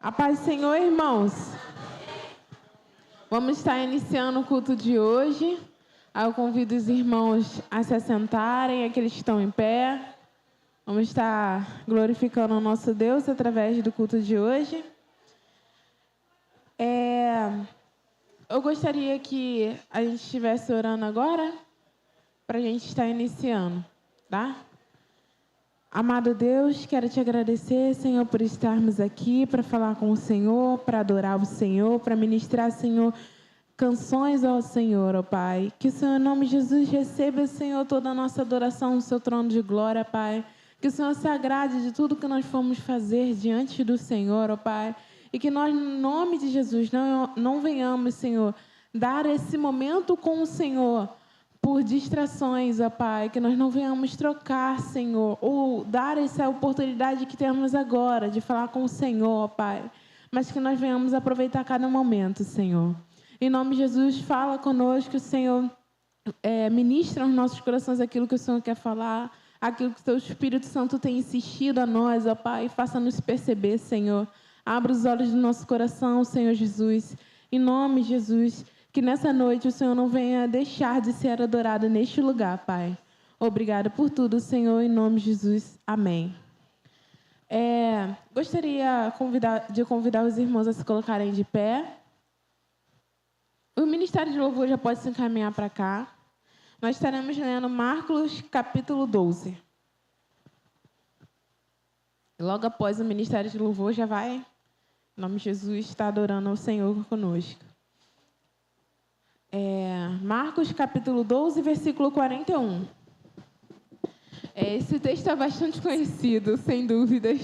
A paz do Senhor, irmãos. Vamos estar iniciando o culto de hoje. Eu convido os irmãos a se assentarem, aqueles que estão em pé. Vamos estar glorificando o nosso Deus através do culto de hoje. Eu gostaria que a gente estivesse orando agora, para a gente estar iniciando, tá? Amado Deus, quero te agradecer, Senhor, por estarmos aqui para falar com o Senhor, para adorar o Senhor, para ministrar, Senhor, canções ao Senhor, ó Pai. Que o Senhor, em nome de Jesus, receba, Senhor, toda a nossa adoração no seu trono de glória, Pai. Que o Senhor se agrade de tudo que nós fomos fazer diante do Senhor, ó Pai. E que nós, em nome de Jesus, não venhamos, Senhor, dar esse momento com o Senhor por distrações, ó Pai, que nós não venhamos trocar, Senhor, ou dar essa oportunidade que temos agora de falar com o Senhor, ó Pai, mas que nós venhamos aproveitar cada momento, Senhor. Em nome de Jesus, fala conosco, Senhor, ministra aos nossos corações aquilo que o Senhor quer falar, aquilo que o Teu Espírito Santo tem insistido a nós, ó Pai, faça-nos perceber, Senhor. Abra os olhos do nosso coração, Senhor Jesus, em nome de Jesus. Que nessa noite o Senhor não venha deixar de ser adorado neste lugar, Pai. Obrigada por tudo, Senhor, em nome de Jesus. Amém. Gostaria de convidar os irmãos a se colocarem de pé. O Ministério de Louvor já pode se encaminhar para cá. Nós estaremos lendo Marcos, capítulo 12. Logo após o Ministério de Louvor já vai, em nome de Jesus, estar adorando ao Senhor conosco. Marcos, capítulo 12, versículo 41. Esse texto é bastante conhecido, sem dúvidas.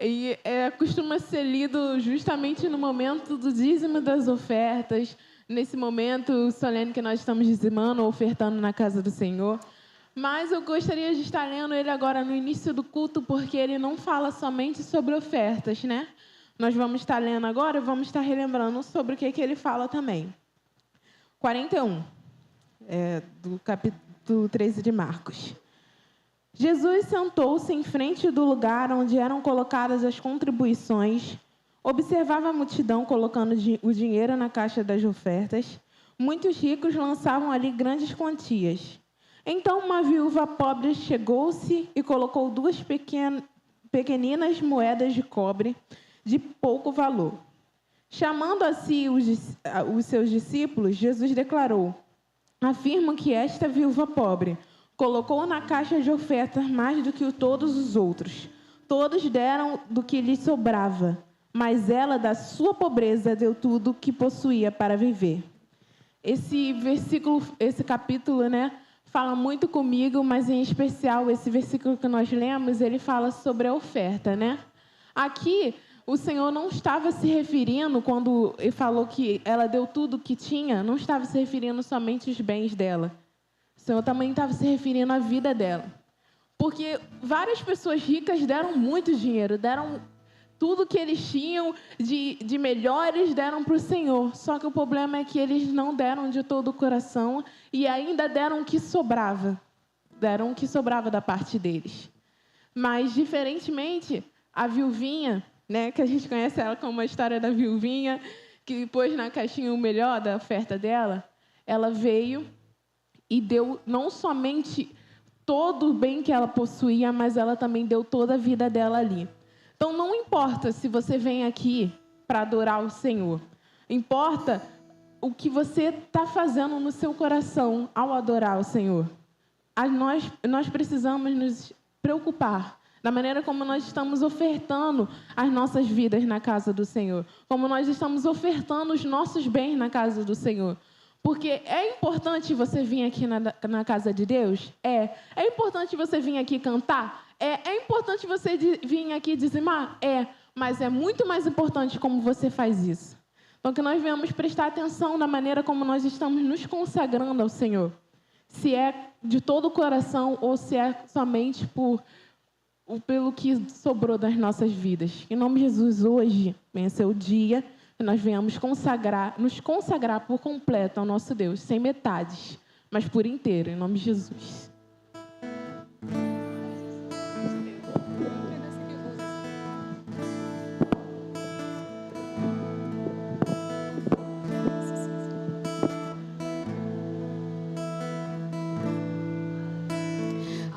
E costuma ser lido justamente no momento do dízimo das ofertas, nesse momento solene que nós estamos dizimando ou ofertando na casa do Senhor. Mas eu gostaria de estar lendo ele agora no início do culto, porque ele não fala somente sobre ofertas, né? Nós vamos estar lendo agora e vamos estar relembrando sobre o que ele fala também. 41, do capítulo 13 de Marcos. Jesus sentou-se em frente do lugar onde eram colocadas as contribuições, observava a multidão colocando o dinheiro na caixa das ofertas. Muitos ricos lançavam ali grandes quantias. Então uma viúva pobre chegou-se e colocou 2 pequeninas moedas de cobre de pouco valor. Chamando a si os seus discípulos, Jesus declarou: afirmo que esta viúva pobre colocou na caixa de ofertas mais do que todos os outros. Todos deram do que lhes sobrava, mas ela, da sua pobreza, deu tudo o que possuía para viver. Esse versículo, esse capítulo, fala muito comigo, mas em especial esse versículo que nós lemos, ele fala sobre a oferta, Aqui, o Senhor não estava se referindo, quando ele falou que ela deu tudo o que tinha, não estava se referindo somente aos bens dela. O Senhor também estava se referindo à vida dela. Porque várias pessoas ricas deram muito dinheiro, deram tudo que eles tinham de melhores, deram para o Senhor. Só que o problema é que eles não deram de todo o coração e ainda deram o que sobrava. Deram o que sobrava da parte deles. Mas, diferentemente, a viuvinha, que a gente conhece ela como a história da viuvinha, que pôs na caixinha o melhor da oferta dela, ela veio e deu não somente todo o bem que ela possuía, mas ela também deu toda a vida dela ali. Então, não importa se você vem aqui para adorar o Senhor. Importa o que você está fazendo no seu coração ao adorar o Senhor. Nós precisamos nos preocupar da maneira como nós estamos ofertando as nossas vidas na casa do Senhor. Como nós estamos ofertando os nossos bens na casa do Senhor. Porque é importante você vir aqui na casa de Deus? É importante você vir aqui cantar? É importante você vir aqui dizimar? Mas é muito mais importante como você faz isso. Então, que nós venhamos prestar atenção na maneira como nós estamos nos consagrando ao Senhor. Se é de todo o coração ou se é somente pelo que sobrou das nossas vidas. Em nome de Jesus, hoje venha ser o dia que nós venhamos nos consagrar por completo ao nosso Deus, sem metades, mas por inteiro, em nome de Jesus.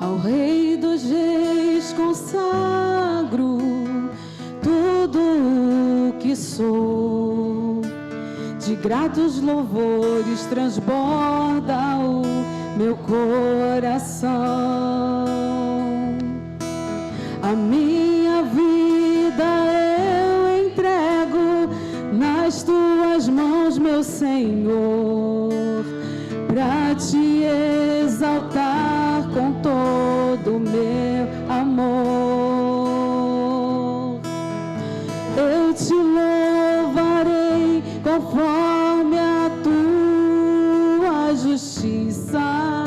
Ao Rei dos Reis consagro tudo o que sou. De gratos louvores transborda o meu coração. A minha vida eu entrego nas tuas mãos, meu Senhor, pra te exaltar com todo o meu amor. Eu te louvarei conforme a tua justiça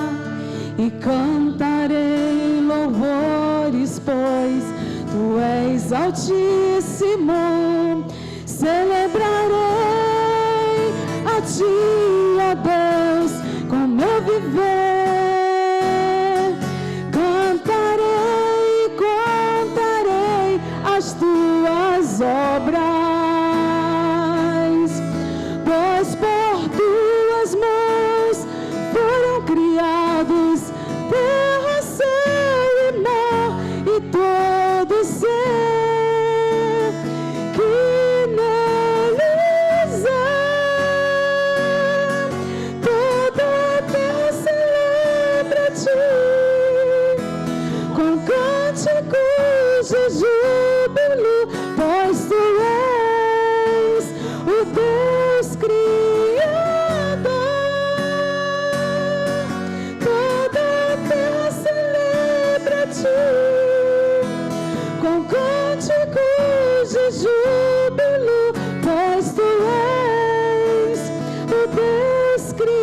e cantarei louvores, pois tu és altíssimo. Celebrarei a ti, ó Deus, com meu viver. Cantarei e contarei as tuas obras, pois por tuas mãos foram criados terra, céu e mar e todo ser que neles há. Toda a terra celebra a ti com cânticos de júbilo, pois tu és o Deus Criador. Toda a terra celebra a ti com cânticos de júbilo, pois tu és o Deus Criador.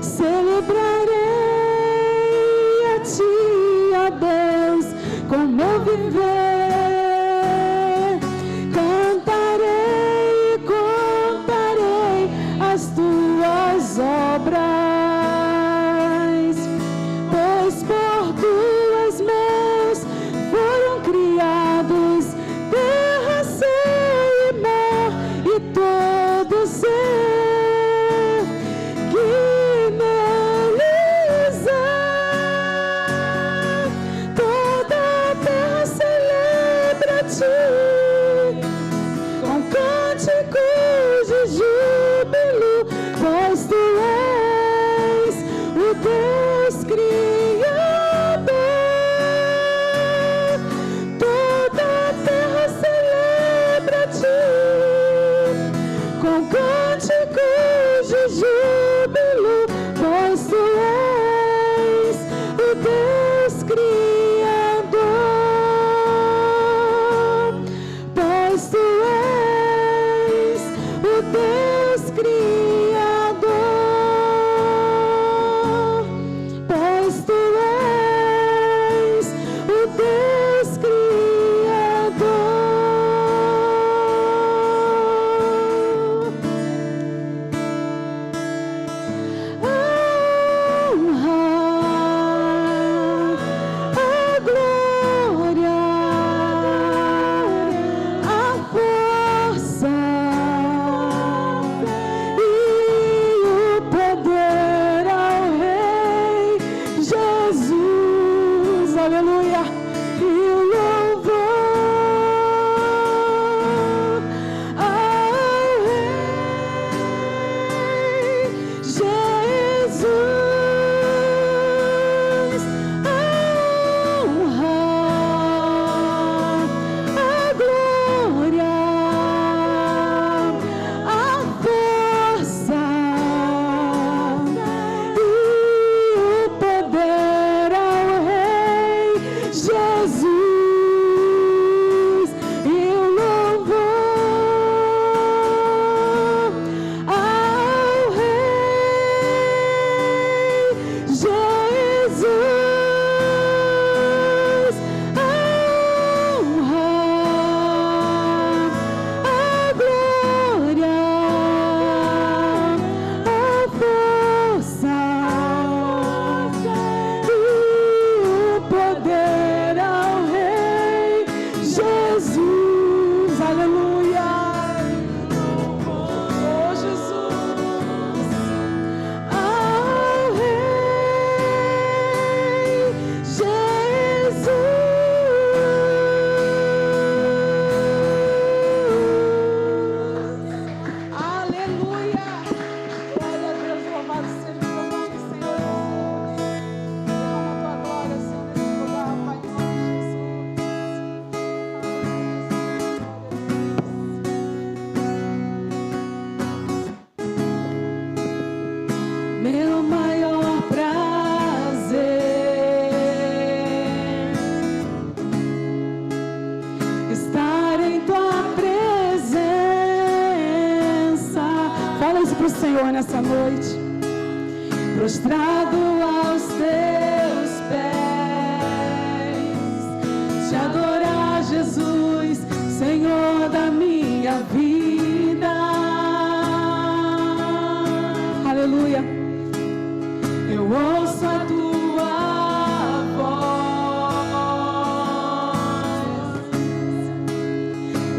Celebrarei a ti, ó Deus, com meu viver. Cantarei e contarei as tuas obras, pois por tuas mãos foram criados terra, céu e mar e todo ser que neles há. Toda a terra celebra a ti com cânticos de júbilo, pois tu és o Deus Criador. Toda a terra celebra a ti com cânticos de júbilo, pois tu és o Deus Criador. Pois tu és o Deus Criador. Pois tu és o Deus Criador. A honra, a glória, a força e cante para o Senhor nessa noite. Prostrado aos teus pés, te adorar, Jesus, Senhor da minha vida. Aleluia. Eu ouço a tua voz,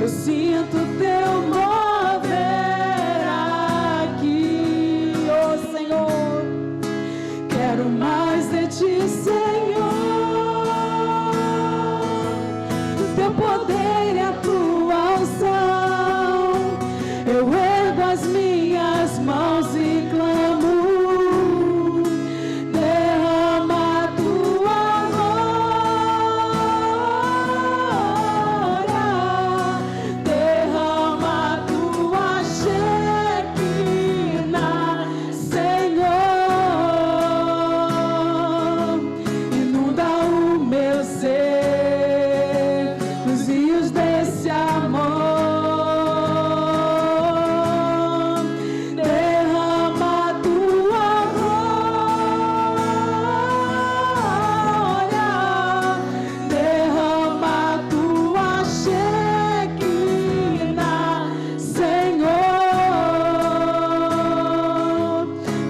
eu sinto teu mover aqui, oh Senhor. Quero mais de ti, Senhor, do teu poder e a tua unção. Eu ergo as minhas mãos e clamo. Derrama a tua glória, derrama a tua Shekinah, Senhor. Inunda o meu ser nos rios desse amor. Derrama a tua glória, derrama a tua Shekinah, Senhor.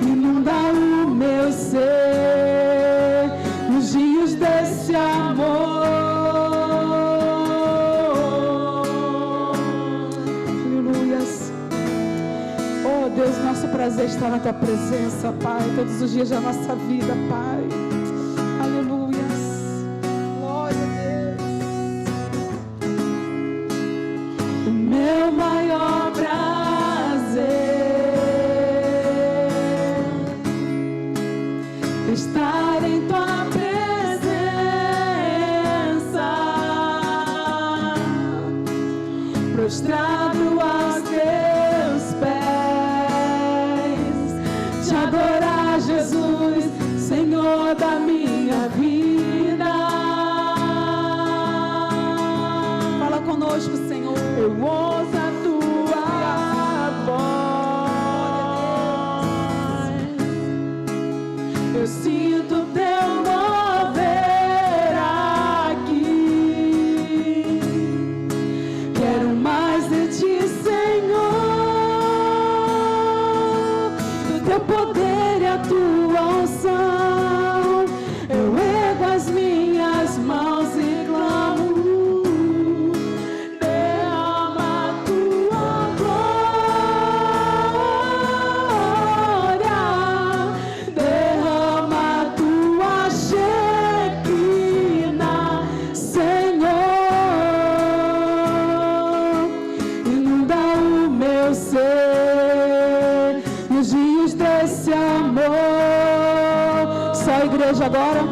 Inunda o meu ser nos rios desse amor. Aleluias. Oh Deus, nosso prazer está na tua presença, Pai, todos os dias da nossa vida, Pai. Aleluias. Glória a Deus. O meu maior prazer é estar em tua presença, prostrado aos teus pés, te adorar, Jesus, Senhor da minha vida. Fala conosco, Senhor. Eu ouço a tua voz, eu sinto teu mover aqui. Quero mais de ti, Senhor, do teu poder e a tua unção. Eu ergo as minhas mãos e clamo. Derrama a tua glória, derrama a tua Shekinah, Senhor. Inunda o meu ser nos rios desse amor. Só a igreja agora.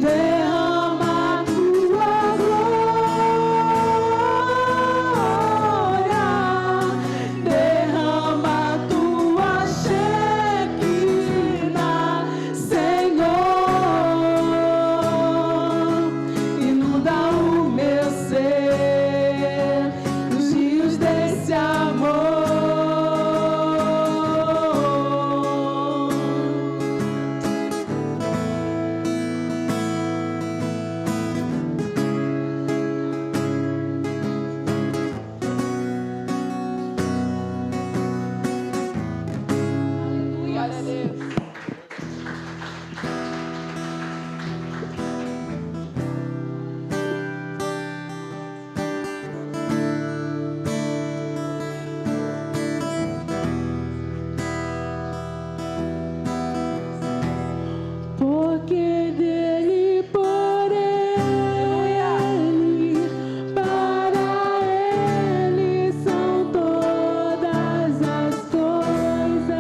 Derrama a tua glória, derrama a tua Shekinah, Senhor. Inunda o meu ser nos rios desse amor. Glória a Deus. Porque dele, por ele, para ele são todas as coisas.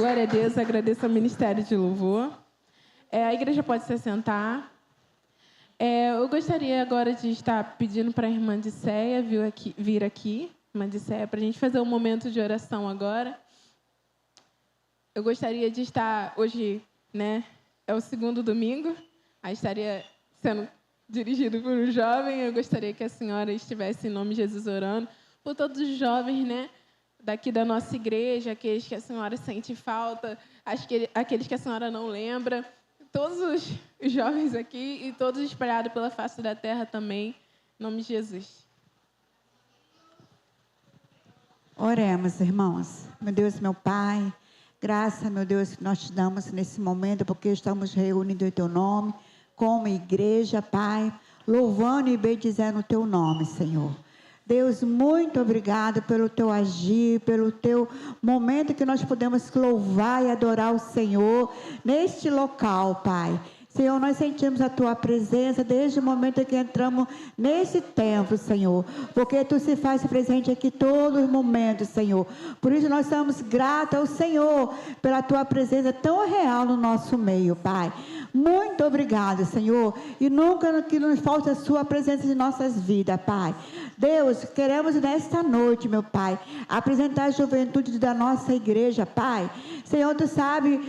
Glória a Deus, agradeço ao Ministério de Louvor. A igreja pode se assentar. Eu gostaria agora de estar pedindo para a irmã Dicéia vir aqui, irmã Dicéia, para a gente fazer um momento de oração agora. Eu gostaria de estar, hoje, né, é o segundo domingo, aí estaria sendo dirigido por um jovem. Eu gostaria que a senhora estivesse, em nome de Jesus, orando por todos os jovens, né, daqui da nossa igreja, aqueles que a senhora sente falta, aqueles que a senhora não lembra, todos os jovens aqui e todos espalhados pela face da terra também, em nome de Jesus. Oremos, irmãos. Meu Deus, meu Pai, graça, meu Deus, que nós te damos nesse momento, porque estamos reunidos em Teu nome, como igreja, Pai, louvando e bendizendo o Teu nome, Senhor. Deus, muito obrigado pelo Teu agir, pelo Teu momento que nós podemos louvar e adorar o Senhor neste local, Pai. Senhor, nós sentimos a Tua presença desde o momento em que entramos nesse templo, Senhor, porque Tu se faz presente aqui todos os momentos, Senhor. Por isso nós estamos gratos ao Senhor pela Tua presença tão real no nosso meio, Pai. Muito obrigado, Senhor, e nunca que nos falte a Sua presença em nossas vidas, Pai. Deus, queremos nesta noite, meu Pai, apresentar a juventude da nossa igreja, Pai. Senhor, Tu sabe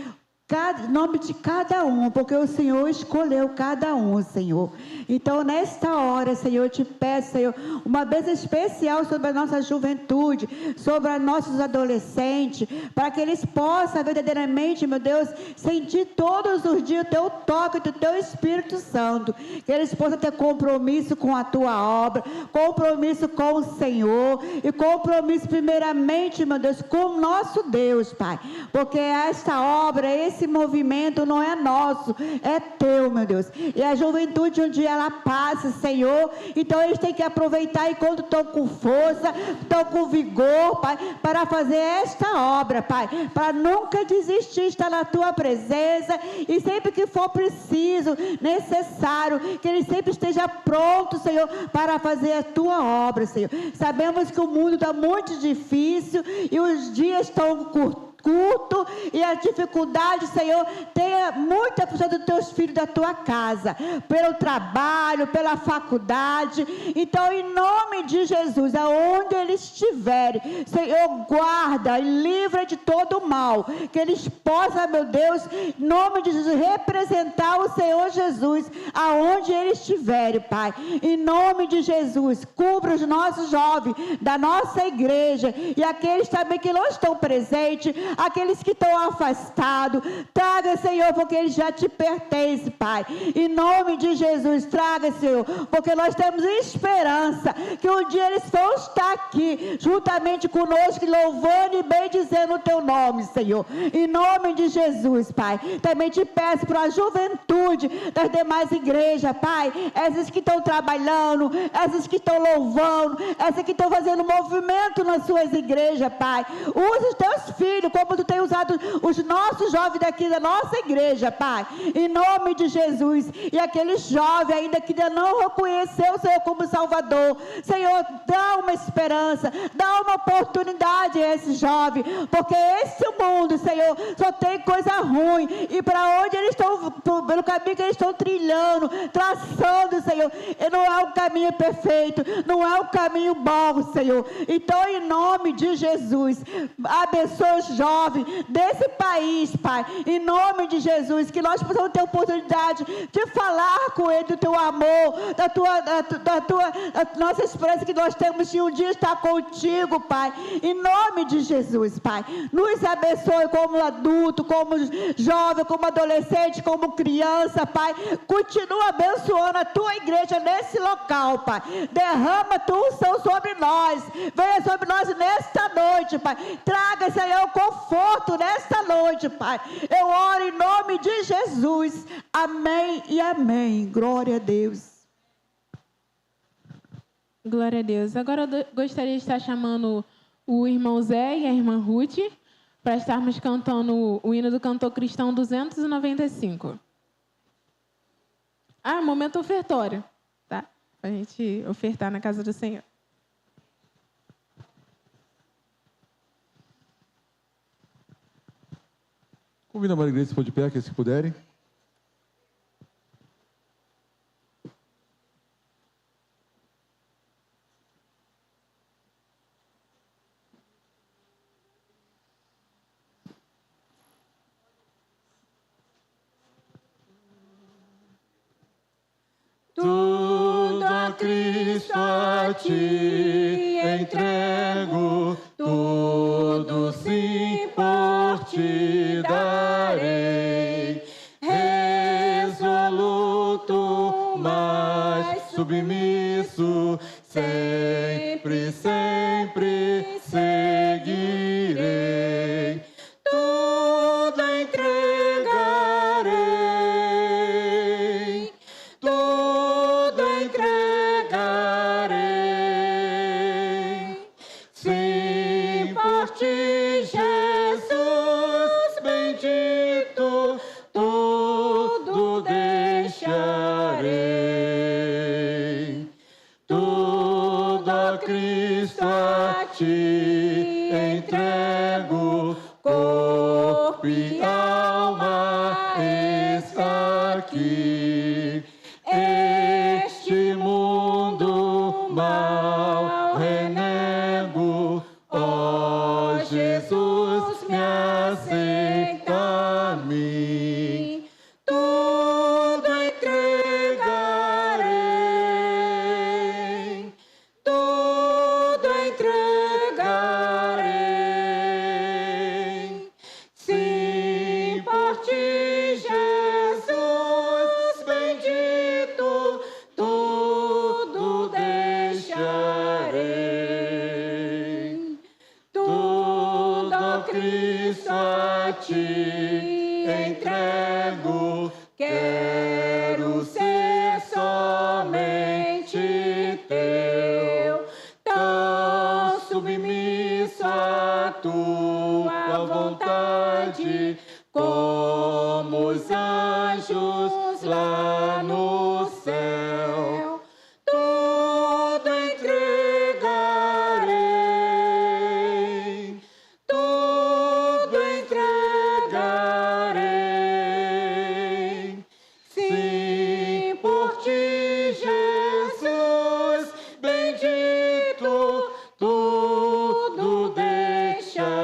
nome de cada um, porque o Senhor escolheu cada um, Senhor. Então, nesta hora, Senhor, eu te peço, Senhor, uma bênção especial sobre a nossa juventude, sobre os nossos adolescentes, para que eles possam verdadeiramente, meu Deus, sentir todos os dias o Teu toque do Teu Espírito Santo, que eles possam ter compromisso com a Tua obra, compromisso com o Senhor, e compromisso primeiramente, meu Deus, com o nosso Deus, Pai, porque esta obra, esse movimento não é nosso, é Teu, meu Deus. E a juventude, um dia ela passa, Senhor, então eles têm que aproveitar enquanto estão com força, estão com vigor, Pai, para fazer esta obra, Pai, para nunca desistir, estar na Tua presença, e sempre que for preciso, necessário, que eles sempre estejam prontos, Senhor, para fazer a Tua obra, Senhor. Sabemos que o mundo está muito difícil, e os dias estão curtos, e a dificuldade, Senhor, tenha muita função dos Teus filhos da Tua casa, pelo trabalho, pela faculdade. Então, em nome de Jesus, aonde eles estiverem, Senhor, guarda e livra de todo o mal, que eles possam, meu Deus, em nome de Jesus, representar o Senhor Jesus aonde eles estiverem, Pai. Em nome de Jesus, cubra os nossos jovens da nossa igreja e aqueles também que não estão presentes, aqueles que estão afastados, traga, Senhor, porque eles já te pertencem, Pai. Em nome de Jesus, traga, Senhor, porque nós temos esperança que um dia eles vão estar aqui, juntamente conosco, louvando e bendizendo o Teu nome, Senhor. Em nome de Jesus, Pai. Também te peço para a juventude das demais igrejas, Pai, essas que estão trabalhando, essas que estão louvando, essas que estão fazendo movimento nas suas igrejas, Pai. Usa os Teus filhos, como Tu tem usado os nossos jovens daqui da nossa igreja, Pai, em nome de Jesus. E aqueles jovens ainda que ainda não reconheceu o Senhor como Salvador, Senhor, dá uma esperança, dá uma oportunidade a esse jovem, porque esse mundo, Senhor, só tem coisa ruim, e para onde eles estão, pelo caminho que eles estão trilhando, traçando, Senhor, não é um caminho perfeito, não é um caminho bom, Senhor. Então, em nome de Jesus, abençoe os jovens desse país, Pai, em nome de Jesus, que nós possamos ter oportunidade de falar com ele do Teu amor, da nossa esperança que nós temos de um dia estar contigo, Pai, em nome de Jesus, Pai. Nos abençoe como adulto, como jovem, como adolescente, como criança, Pai. Continua abençoando a Tua igreja nesse local, Pai. Derrama a Tua unção sobre nós, venha sobre nós nesta noite, Pai. Traga, Senhor, o conforto nesta noite, Pai. Eu oro em nome de Jesus. Amém e amém. Glória a Deus. Glória a Deus. Agora eu gostaria de estar chamando o irmão Zé e a irmã Ruth para estarmos cantando o hino do cantor cristão 295. Momento ofertório, tá? Para a gente ofertar na casa do Senhor. Convido a Maria Igreja, se for de pé, aqueles que puderem. Tudo a Cristo a ti entrego, tudo sim por ti darei. Resoluto, mas submisso, sempre, sempre seguirei. Tudo entregarei, tudo entregarei. Sim, por ti, Jesus bendito, tudo deixarei. Tudo a Cristo a ti entrego, corpo e alma está aqui. Este mundo mal renego, ó Jesus, me aceita a mim. Tudo entregarei, tudo entregarei. Sim, por ti, Jesus bendito, tudo deixarei. Tudo a Cristo a ti entrego, quero ser somente teu, tão submisso à tua vontade, como os anjos lá no céu. Tudo entregarei, tudo entregarei. Sim, por ti, Jesus bendito, tudo deixarei.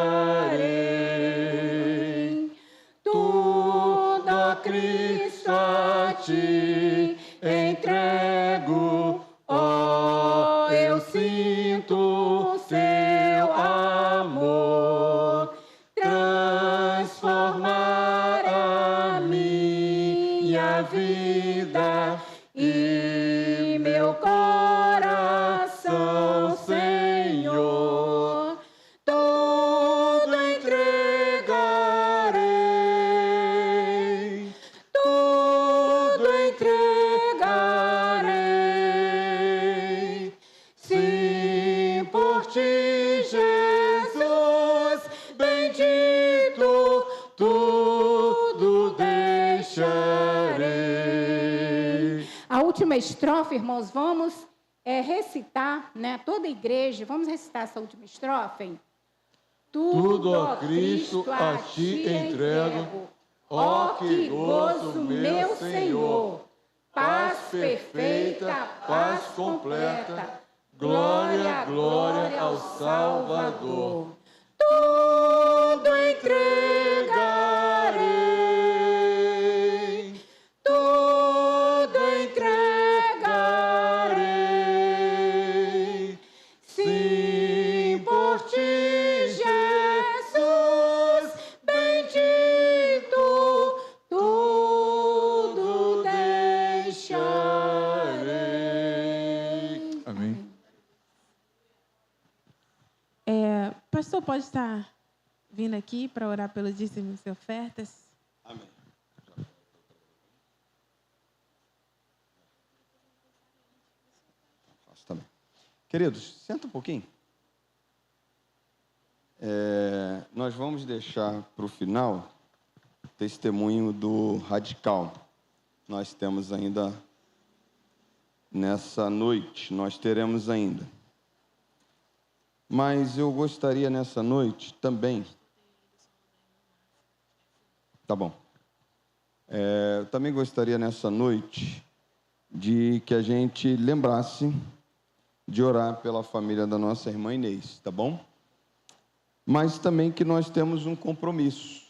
Tudo a Cristo a ti entrego, ó, eu sinto seu amor transformar a minha vida e meu coração, Senhor. Tudo entregarei, tudo entregarei. Sim, por ti, Jesus bendito, tudo deixarei. A última estrofe, irmãos, vamos recitar, né? Toda a igreja, vamos recitar essa última estrofe? Tudo a Cristo a ti entrego, ó que gozo meu Senhor. Paz perfeita, paz completa, glória, glória ao Salvador. Tudo entregarei, tudo entregarei. Sim, por ti, Jesus bendito, tudo deixarei. Amém. Pastor, pode estar vindo aqui para orar pelo dízimos e ofertas? Amém. Faço também. Queridos, senta um pouquinho. Nós vamos deixar para o final o testemunho do Radical. Nós temos ainda, nessa noite, nós teremos ainda. Mas eu gostaria nessa noite também Tá bom. Eu também gostaria nessa noite de que a gente lembrasse de orar pela família da nossa irmã Inês, tá bom? Mas também que nós temos um compromisso.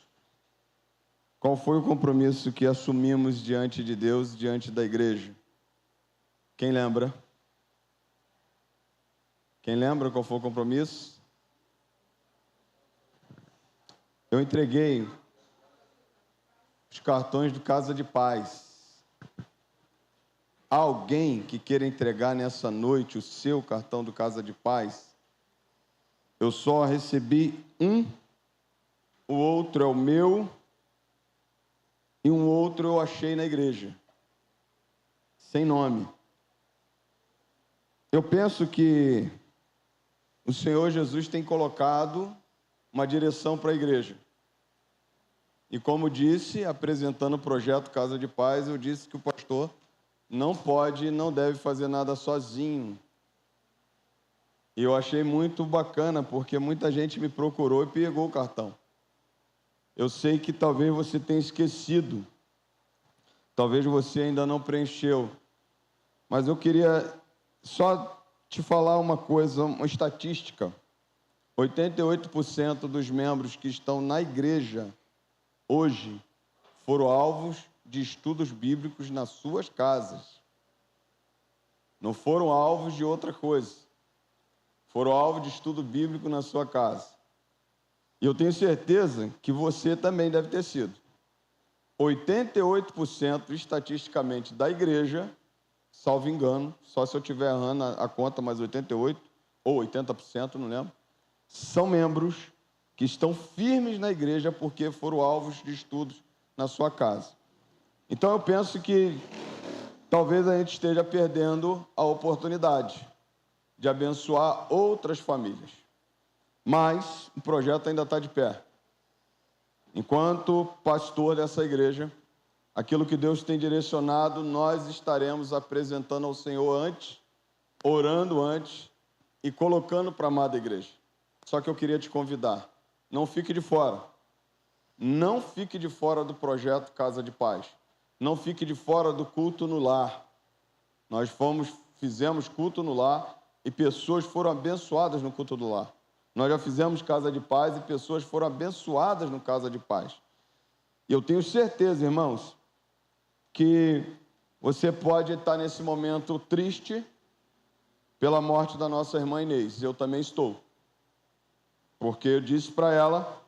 Qual foi o compromisso que assumimos diante de Deus, diante da igreja? Quem lembra? Quem lembra qual foi o compromisso? Eu entreguei os cartões do Casa de Paz. Há alguém que queira entregar nessa noite o seu cartão do Casa de Paz? Eu só recebi um, o outro é o meu, e um outro eu achei na igreja, sem nome. Eu penso que o Senhor Jesus tem colocado uma direção para a igreja. E como disse, apresentando o projeto Casa de Paz, eu disse que o pastor não pode, não deve fazer nada sozinho. E eu achei muito bacana, porque muita gente me procurou e pegou o cartão. Eu sei que talvez você tenha esquecido, talvez você ainda não preencheu, mas eu queria só te falar uma coisa, uma estatística. 88% dos membros que estão na igreja hoje foram alvos de estudos bíblicos nas suas casas. Não foram alvos de outra coisa. Foram alvos de estudo bíblico na sua casa. E eu tenho certeza que você também deve ter sido. 88% estatisticamente da igreja, salvo engano, só se eu estiver errando a conta, mas 88% ou 80%, não lembro, são membros que estão firmes na igreja porque foram alvos de estudos na sua casa. Então eu penso que talvez a gente esteja perdendo a oportunidade de abençoar outras famílias. Mas o projeto ainda está de pé. Enquanto pastor dessa igreja, aquilo que Deus tem direcionado, nós estaremos apresentando ao Senhor antes, orando antes e colocando para a amada igreja. Só que eu queria te convidar, não fique de fora. Não fique de fora do projeto Casa de Paz. Não fique de fora do culto no lar. Nós fizemos culto no lar e pessoas foram abençoadas no culto do lar. Nós já fizemos Casa de Paz e pessoas foram abençoadas no Casa de Paz. E eu tenho certeza, irmãos, que você pode estar nesse momento triste pela morte da nossa irmã Inês. Eu também estou. Porque eu disse para ela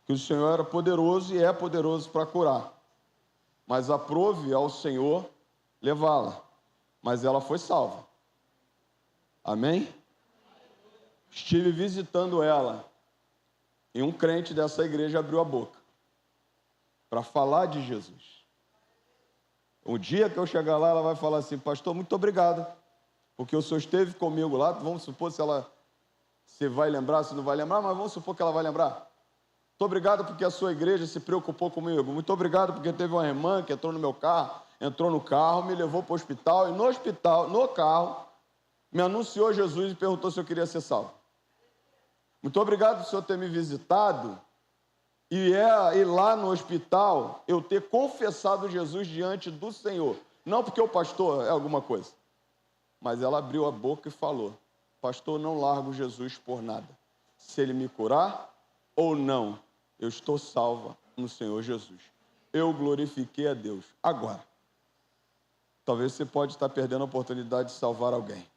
que o Senhor era poderoso e é poderoso para curar. Mas aprove ao Senhor levá-la. Mas ela foi salva. Amém? Estive visitando ela e um crente dessa igreja abriu a boca para falar de Jesus. O dia que eu chegar lá, ela vai falar assim: pastor, muito obrigado, porque o senhor esteve comigo lá. Vamos supor se vai lembrar, se não vai lembrar, mas vamos supor que ela vai lembrar. Muito obrigado porque a sua igreja se preocupou comigo. Muito obrigado porque teve uma irmã que entrou no meu carro, me levou para o hospital e no hospital, no carro, me anunciou Jesus e perguntou se eu queria ser salvo. Muito obrigado por o senhor ter me visitado e lá no hospital eu ter confessado Jesus diante do Senhor. Não porque o pastor é alguma coisa, mas ela abriu a boca e falou: pastor, não largo Jesus por nada. Se ele me curar ou não, eu estou salva no Senhor Jesus. Eu glorifiquei a Deus. Agora, talvez você pode estar perdendo a oportunidade de salvar alguém.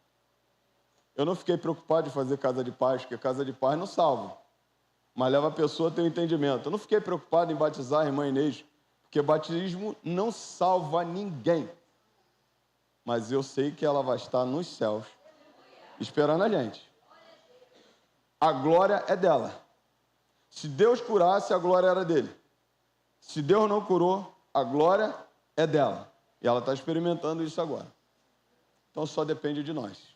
Eu não fiquei preocupado de fazer Casa de Paz, porque Casa de Paz não salva, mas leva a pessoa a ter um entendimento. Eu não fiquei preocupado em batizar a irmã Inês, porque batismo não salva ninguém. Mas eu sei que ela vai estar nos céus, esperando a gente. A glória é dela. Se Deus curasse, a glória era dele. Se Deus não curou, a glória é dela. E ela está experimentando isso agora. Então só depende de nós.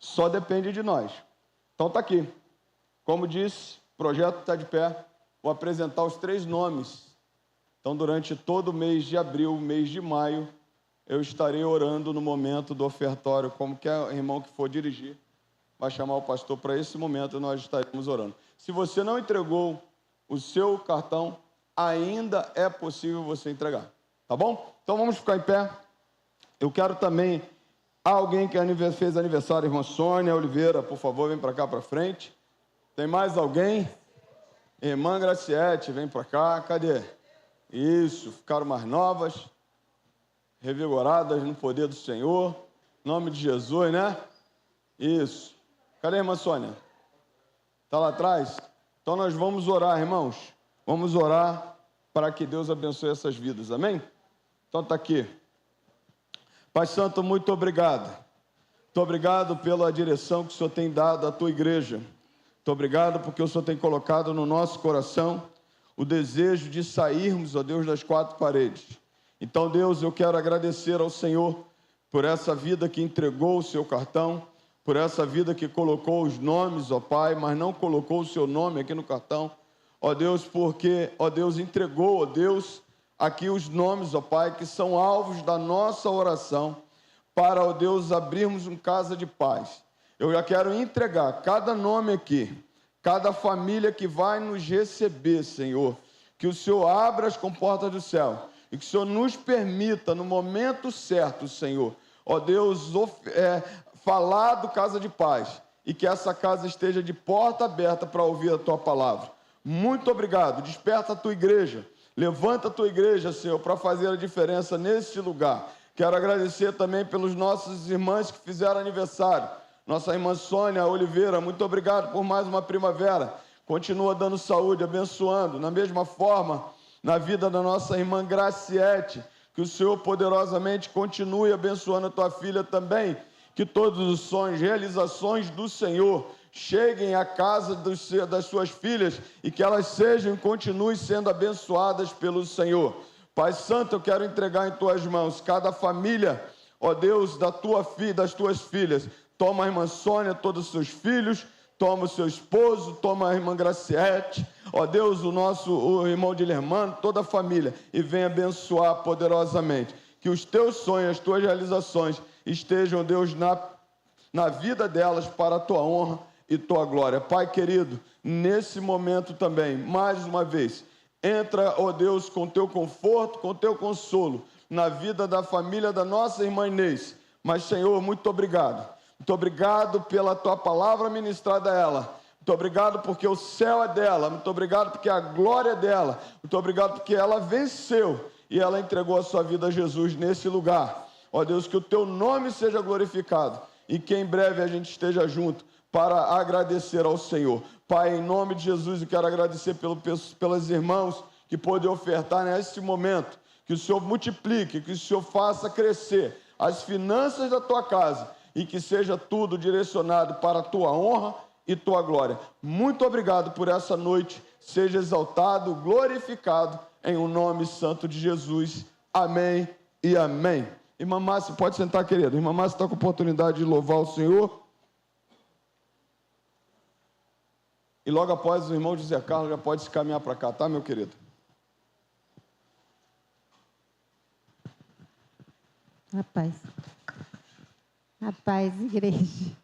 Só depende de nós. Então está aqui. Como disse, o projeto está de pé. Vou apresentar os 3 nomes. Então, durante todo o mês de abril, mês de maio, eu estarei orando no momento do ofertório. Como que o irmão que for dirigir vai chamar o pastor para esse momento e nós estaremos orando. Se você não entregou o seu cartão, ainda é possível você entregar. Tá bom? Então vamos ficar em pé. Eu quero também, alguém que fez aniversário, irmã Sônia Oliveira, por favor, vem para cá para frente. Tem mais alguém? Irmã Graciete, vem para cá. Cadê? Isso, ficaram mais novas, revigoradas no poder do Senhor. Em nome de Jesus, né? Isso. Cadê a irmã Sônia? Está lá atrás? Então nós vamos orar, irmãos. Vamos orar para que Deus abençoe essas vidas, amém? Então está aqui. Pai Santo, muito obrigado. Muito obrigado pela direção que o Senhor tem dado à tua igreja. Muito obrigado porque o Senhor tem colocado no nosso coração o desejo de sairmos, ó Deus, das quatro paredes. Então, Deus, eu quero agradecer ao Senhor por essa vida que entregou o seu cartão, por essa vida que colocou os nomes, ó Pai, mas não colocou o seu nome aqui no cartão. Ó Deus, porque, ó Deus, entregou, ó Deus, aqui os nomes, ó Pai, que são alvos da nossa oração, para, ó Deus, abrirmos uma casa de paz. Eu já quero entregar cada nome aqui, cada família que vai nos receber, Senhor, que o Senhor abra as comportas do céu e que o Senhor nos permita, no momento certo, Senhor, ó Deus, falar do Casa de Paz e que essa casa esteja de porta aberta para ouvir a Tua palavra. Muito obrigado. Desperta a Tua igreja. Levanta a Tua igreja, Senhor, para fazer a diferença neste lugar. Quero agradecer também pelos nossos irmãos que fizeram aniversário. Nossa irmã Sônia Oliveira, muito obrigado por mais uma primavera. Continua dando saúde, abençoando. Da mesma forma, na vida da nossa irmã Graciete, que o Senhor poderosamente continue abençoando a Tua filha também. Que todos os sonhos, realizações do Senhor cheguem à casa das suas filhas e que elas sejam e continuem sendo abençoadas pelo Senhor. Pai Santo, eu quero entregar em Tuas mãos cada família, ó Deus, das Tuas filhas. Toma a irmã Sônia, todos os seus filhos, toma o seu esposo, toma a irmã Graciete, ó Deus, o irmão Dilermano, toda a família, e venha abençoar poderosamente. Que os Teus sonhos, as Tuas realizações estejam, Deus, na vida delas para a Tua honra e Tua glória. Pai querido, nesse momento também, mais uma vez, entra, ó Deus, com Teu conforto, com Teu consolo, na vida da família da nossa irmã Inês. Mas, Senhor, muito obrigado. Muito obrigado pela Tua palavra ministrada a ela. Muito obrigado porque o céu é dela. Muito obrigado porque a glória é dela. Muito obrigado porque ela venceu e ela entregou a sua vida a Jesus nesse lugar. Ó Deus, que o Teu nome seja glorificado e que em breve a gente esteja junto para agradecer ao Senhor. Pai, em nome de Jesus, eu quero agradecer pelas irmãos que podem ofertar nesse momento. Que o Senhor multiplique, que o Senhor faça crescer as finanças da Tua casa e que seja tudo direcionado para a Tua honra e Tua glória. Muito obrigado por essa noite. Seja exaltado, glorificado em o nome santo de Jesus. Amém e amém. Irmã Márcia, pode sentar, querida. Irmã Márcia está com a oportunidade de louvar o Senhor. E logo após o irmão José Carlos já pode se caminhar para cá, tá, meu querido? Rapaz, igreja.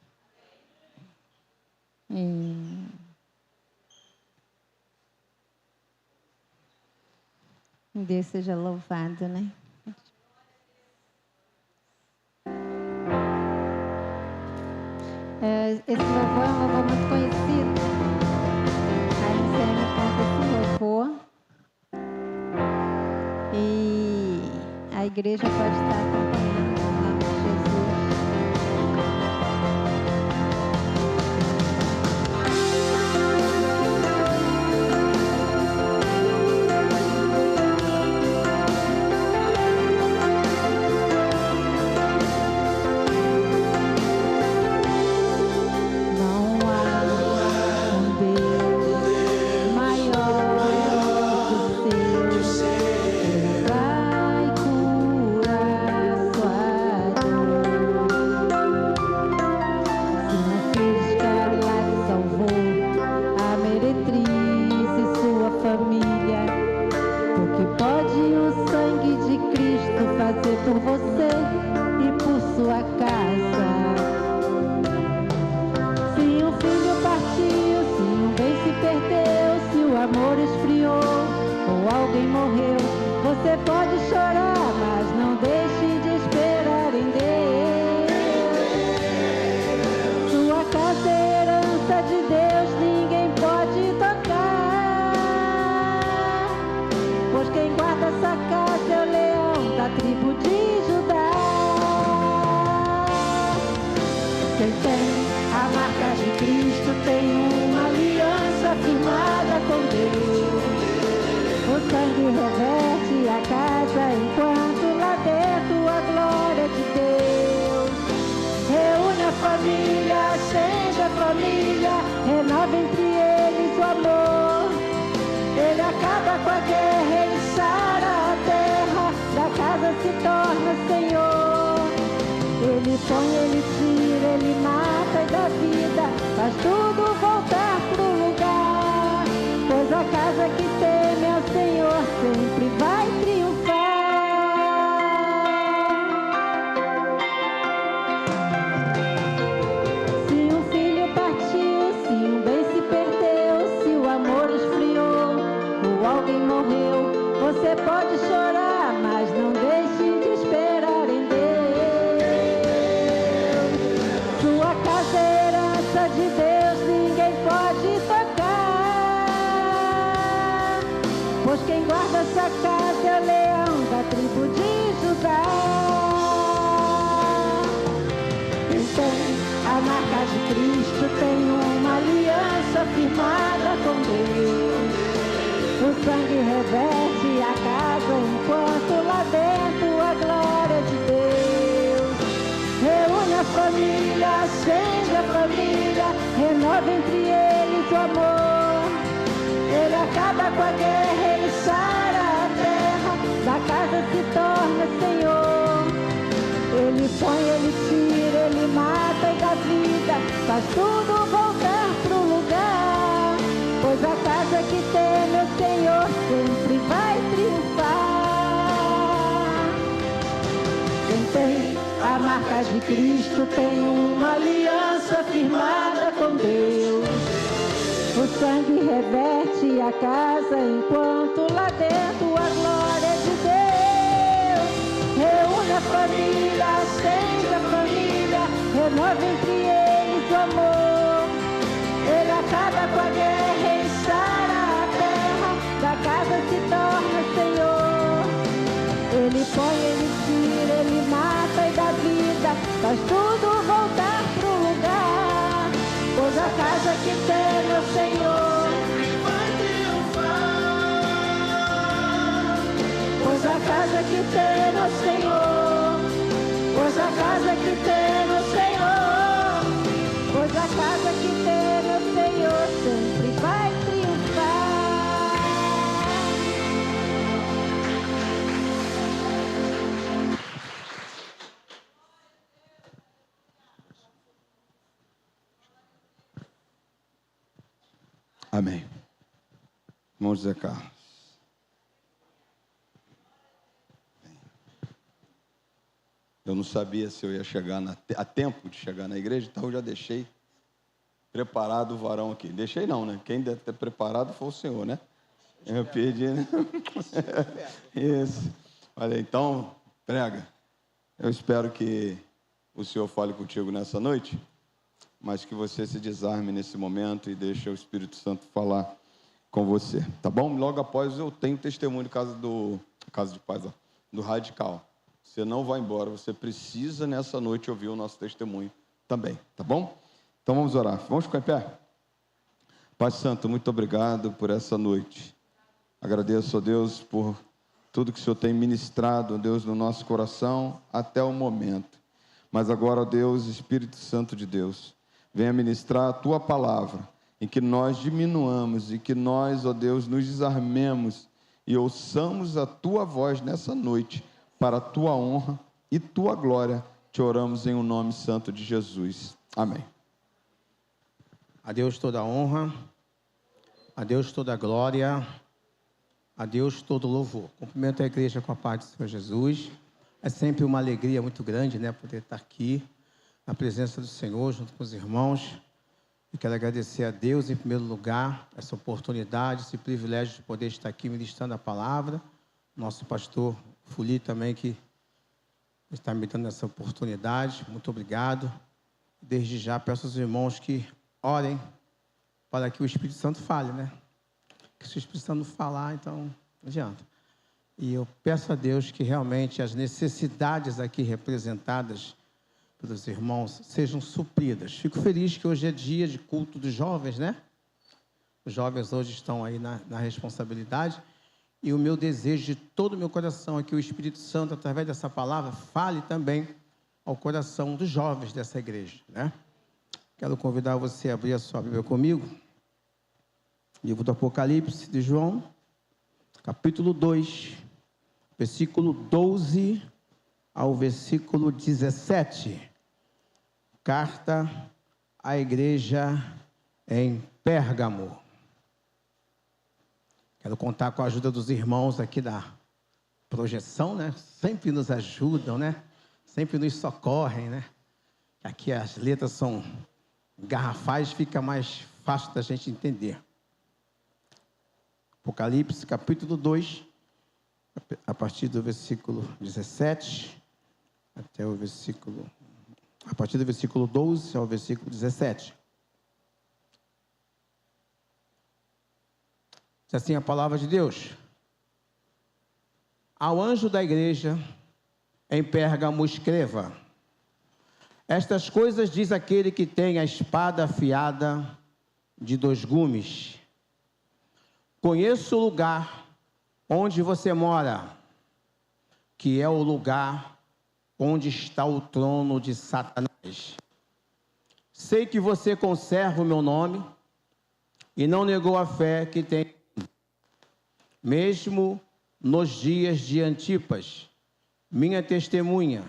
Deus seja louvado, né? Esse louvor é um louvor muito conhecido. A MCM canta esse louvor. E a igreja pode estar acompanhando em nome de Jesus. Por você e por sua casa. Se um filho partiu, se um bem se perdeu, se o amor esfriou, ou alguém morreu. Você pode chorar, mas não deixe de esperar em Deus. Sua casa é herança de Deus, ninguém pode tocar, pois quem guarda essa casa é o leão da tribo de Judá. Quem tem a marca de Cristo tem uma aliança firmada com Deus. O sangue reverte a casa enquanto lá dentro a glória de Deus. Reúne a família, acende a família, renova entre eles o amor. Ele acaba com a guerra, ele sara a terra, da casa se torna Senhor. Ele põe, ele tira, ele mata e dá vida, faz tudo voltar pro lugar. Pois a casa que teme ao Senhor sempre vai triunfar. Se um filho partiu, se um bem se perdeu, se o amor esfriou ou alguém morreu, você pode chorar, mas não deixe de esperar em Deus. Sua casa é herança de Deus, ninguém pode tocar, pois quem guarda essa casa é o leão da tribo de Judá. Quem tem a marca de Cristo tem uma aliança firmada com Deus. O sangue reverte a casa enquanto lá dentro a glória de Deus. Reúne a família, acende a família, renova entre eles o amor. Ele acaba com a guerra, ele sara a terra, da casa se torna Senhor. Ele põe, ele tira, ele mata e dá vida, faz tudo voltar pro lugar. Pois a casa que teme o Senhor sempre vai triunfar. Quem tem a marca de Cristo tem uma aliança firmada com Deus. O sangue reverte a casa enquanto lá dentro a glória de Deus. Reúne a família, acende a família, renova entre eles o amor. Ele acaba com a guerra, ele sara a terra, da casa se torna Senhor. Ele põe, ele tira, ele mata e dá vida, faz tudo voltar pro lugar. Pois a casa que teme o Senhor vai triunfar. Pois a casa que teme o Senhor, pois a casa que teme o Senhor, pois a casa que teme o Senhor sempre vai triunfar. Amém. Irmão José Carlos. Eu não sabia se eu ia chegar a tempo de chegar na igreja, então eu já deixei preparado o varão aqui. Deixei não, né? Quem deve ter preparado foi o Senhor, né? Eu pedi, né? Isso. Olha, então, prega. Eu espero que o Senhor fale contigo nessa noite, mas que você se desarme nesse momento e deixe o Espírito Santo falar com você, tá bom? Logo após eu tenho testemunho do Casa de Paz, ó, do Radical. Você não vai embora, você precisa nessa noite ouvir o nosso testemunho também, tá bom? Então vamos orar. Vamos ficar em pé? Pai Santo, muito obrigado por essa noite. Agradeço a Deus por tudo que o Senhor tem ministrado, ó Deus, no nosso coração até o momento. Mas agora, ó Deus, Espírito Santo de Deus, venha ministrar a Tua palavra, em que nós diminuamos e que nós, ó Deus, nos desarmemos e ouçamos a Tua voz nessa noite, para a Tua honra e Tua glória. Te oramos em o nome santo de Jesus. Amém. A Deus toda a honra, a Deus toda a glória, a Deus todo o louvor. Cumprimento a igreja com a paz do Senhor Jesus. É sempre uma alegria muito grande, né, poder estar aqui, na presença do Senhor, junto com os irmãos. Eu quero agradecer a Deus, em primeiro lugar, essa oportunidade, esse privilégio de poder estar aqui ministrando a palavra. Nosso pastor Fuli também, que está me dando essa oportunidade. Muito obrigado. Desde já, peço aos irmãos que orem para que o Espírito Santo fale, né? Que se o Espírito Santo não falar, então não adianta. E eu peço a Deus que realmente as necessidades aqui representadas pelos irmãos sejam supridas. Fico feliz que hoje é dia de culto dos jovens, né? Os jovens hoje estão aí na responsabilidade. E o meu desejo de todo o meu coração é que o Espírito Santo, através dessa palavra, fale também ao coração dos jovens dessa igreja, né? Quero convidar você a abrir a sua Bíblia comigo. Livro do Apocalipse de João, capítulo 2, versículo 12 ao versículo 17. Carta à igreja em Pérgamo. Quero contar com a ajuda dos irmãos aqui da projeção, né? Sempre nos ajudam, né? Sempre nos socorrem, né? Aqui as letras são garrafais, fica mais fácil da gente entender. Apocalipse, capítulo 2, a partir do versículo 17, até o versículo... A partir do versículo 12 ao versículo 17. Diz assim a palavra de Deus. Ao anjo da igreja em Pérgamo escreva: estas coisas diz aquele que tem a espada afiada de 2 gumes. Conheço o lugar onde você mora, que é o lugar onde está o trono de Satanás. Sei que você conserva o meu nome e não negou a fé que tem, mesmo nos dias de Antipas, minha testemunha,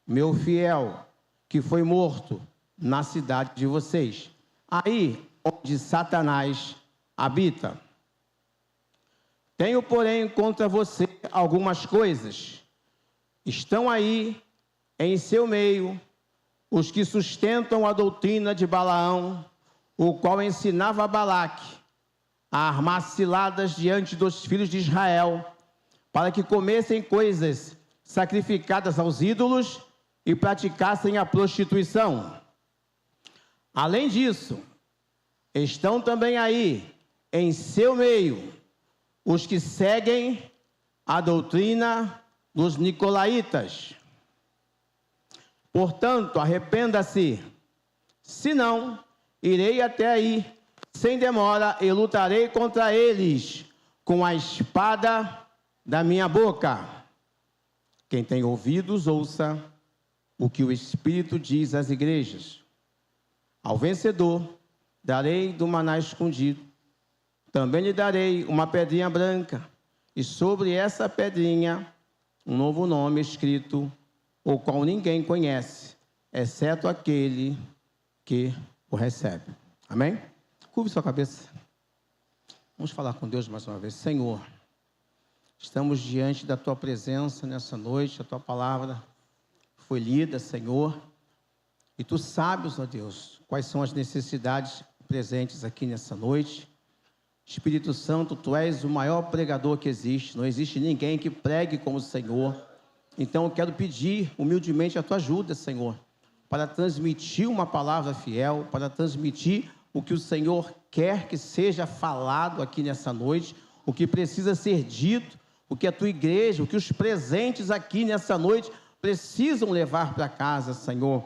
meu fiel, que foi morto na cidade de vocês, aí onde Satanás habita. Tenho, porém, contra você algumas coisas. Estão aí, em seu meio, os que sustentam a doutrina de Balaão, o qual ensinava a Balaque a armar ciladas diante dos filhos de Israel, para que comessem coisas sacrificadas aos ídolos e praticassem a prostituição. Além disso, estão também aí, em seu meio, os que seguem a doutrina dos nicolaítas. Portanto, arrependa-se, senão irei até aí, sem demora, e lutarei contra eles com a espada da minha boca. Quem tem ouvidos, ouça o que o Espírito diz às igrejas. Ao vencedor, darei do maná escondido. Também lhe darei uma pedrinha branca, e sobre essa pedrinha um novo nome escrito, o qual ninguém conhece, exceto aquele que o recebe. Amém? Curve sua cabeça. Vamos falar com Deus mais uma vez. Senhor, estamos diante da Tua presença nessa noite, a Tua palavra foi lida, Senhor, e Tu sabes, ó Deus, quais são as necessidades presentes aqui nessa noite. Espírito Santo, Tu és o maior pregador que existe, não existe ninguém que pregue como o Senhor. Então eu quero pedir humildemente a Tua ajuda, Senhor, para transmitir uma palavra fiel, para transmitir o que o Senhor quer que seja falado aqui nessa noite, o que precisa ser dito, o que a Tua igreja, o que os presentes aqui nessa noite precisam levar para casa, Senhor.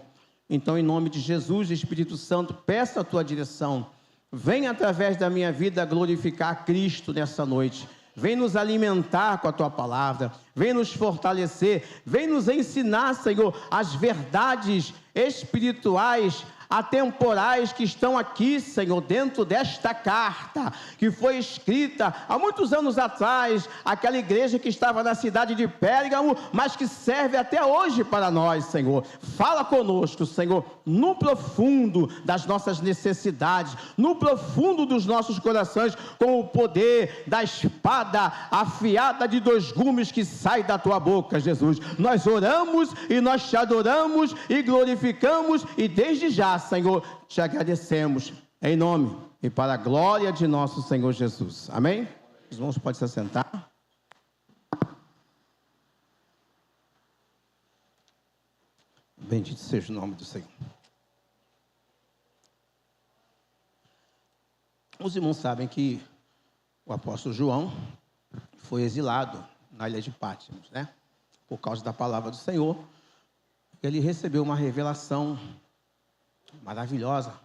Então, em nome de Jesus, Espírito Santo, peça a Tua direção. Vem através da minha vida glorificar a Cristo nessa noite. Vem nos alimentar com a Tua palavra. Vem nos fortalecer. Vem nos ensinar, Senhor, as verdades espirituais, atemporais que estão aqui, Senhor, dentro desta carta, que foi escrita há muitos anos atrás, aquela igreja que estava na cidade de Pérgamo, mas que serve até hoje para nós, Senhor. Fala conosco, Senhor, no profundo das nossas necessidades, no profundo dos nossos corações, com o poder da espada afiada de 2 gumes que sai da Tua boca, Jesus. Nós oramos e nós Te adoramos e glorificamos, e desde já, Senhor, Te agradecemos, Em nome e para a glória de nosso Senhor Jesus. Amém? Os irmãos podem se assentar. Bendito seja o nome do Senhor. Os irmãos sabem que o apóstolo João foi exilado na ilha de Patmos, né? Por causa da palavra do Senhor. Ele recebeu uma revelação maravilhosa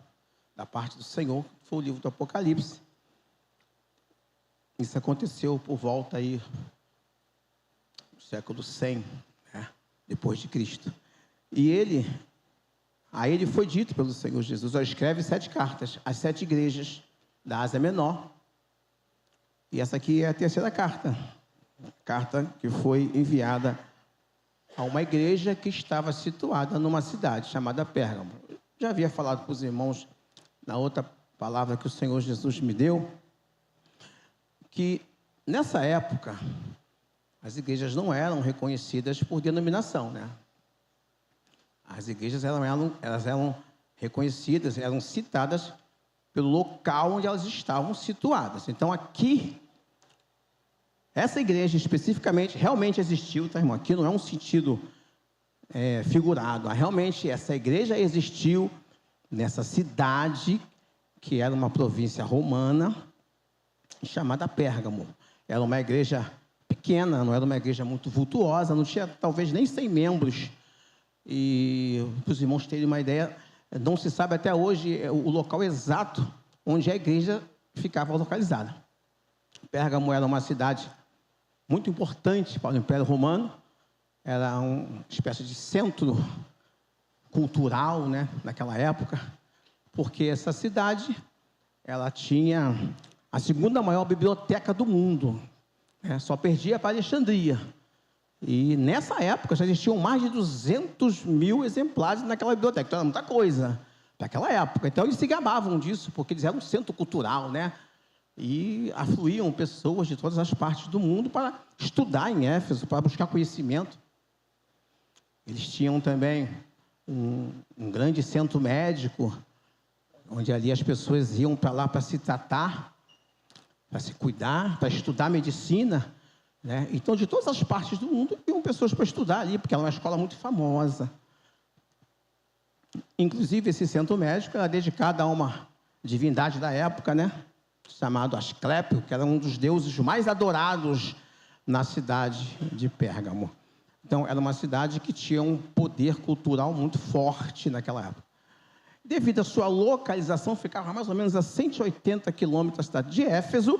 da parte do Senhor, que foi o livro do Apocalipse. Isso aconteceu por volta aí do século 100, né? Depois de Cristo. E a ele foi dito pelo Senhor Jesus: escreve 7 cartas às 7 igrejas da Ásia Menor. E essa aqui é a terceira carta. Carta que foi enviada a uma igreja que estava situada numa cidade chamada Pérgamo. Eu já havia falado para os irmãos, na outra palavra que o Senhor Jesus me deu, que nessa época as igrejas não eram reconhecidas por denominação, né? As igrejas elas eram reconhecidas, eram citadas pelo local onde elas estavam situadas. Então, aqui, essa igreja especificamente realmente existiu, tá, irmão? Aqui não é um sentido figurado. Realmente, essa igreja existiu nessa cidade, que era uma província romana, chamada Pérgamo. Era uma igreja pequena, não era uma igreja muito vultuosa, não tinha talvez nem 100 membros. E, para os irmãos terem uma ideia, não se sabe até hoje o local exato onde a igreja ficava localizada. Pérgamo era uma cidade muito importante para o Império Romano, era uma espécie de centro cultural, né, naquela época, porque essa cidade ela tinha a segunda maior biblioteca do mundo, né, só perdia para Alexandria. E nessa época já existiam mais de 200 mil exemplares naquela biblioteca. Então era muita coisa para aquela época. Então eles se gabavam disso, porque eles eram um centro cultural, né? E afluíam pessoas de todas as partes do mundo para estudar em Éfeso, para buscar conhecimento. Eles tinham também um grande centro médico, onde ali as pessoas iam para lá para se tratar, para se cuidar, para estudar medicina. Né? Então, de todas as partes do mundo, iam pessoas para estudar ali, porque era uma escola muito famosa. Inclusive, esse centro médico era dedicado a uma divindade da época, né? Chamado Asclépio, que era um dos deuses mais adorados na cidade de Pérgamo. Então, era uma cidade que tinha um poder cultural muito forte naquela época. Devido à sua localização, ficava mais ou menos a 180 quilômetros da cidade de Éfeso,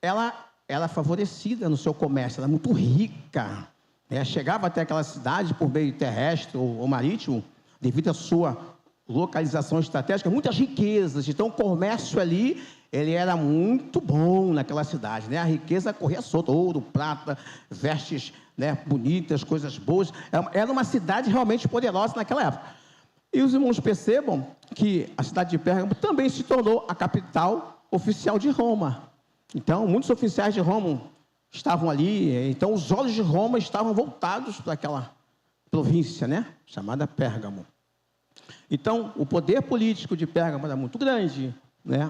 ela era favorecida no seu comércio, era muito rica, né? Chegava até aquela cidade por meio terrestre ou marítimo, devido à sua localização estratégica, muitas riquezas. Então, o comércio ali, ele era muito bom naquela cidade, né? A riqueza corria solta, ouro, prata, vestes, né, bonitas, coisas boas. Era uma cidade realmente poderosa naquela época. E os irmãos percebam que a cidade de Pérgamo também se tornou a capital oficial de Roma. Então, muitos oficiais de Roma estavam ali, então os olhos de Roma estavam voltados para aquela província, né, chamada Pérgamo. Então, o poder político de Pérgamo era muito grande, né,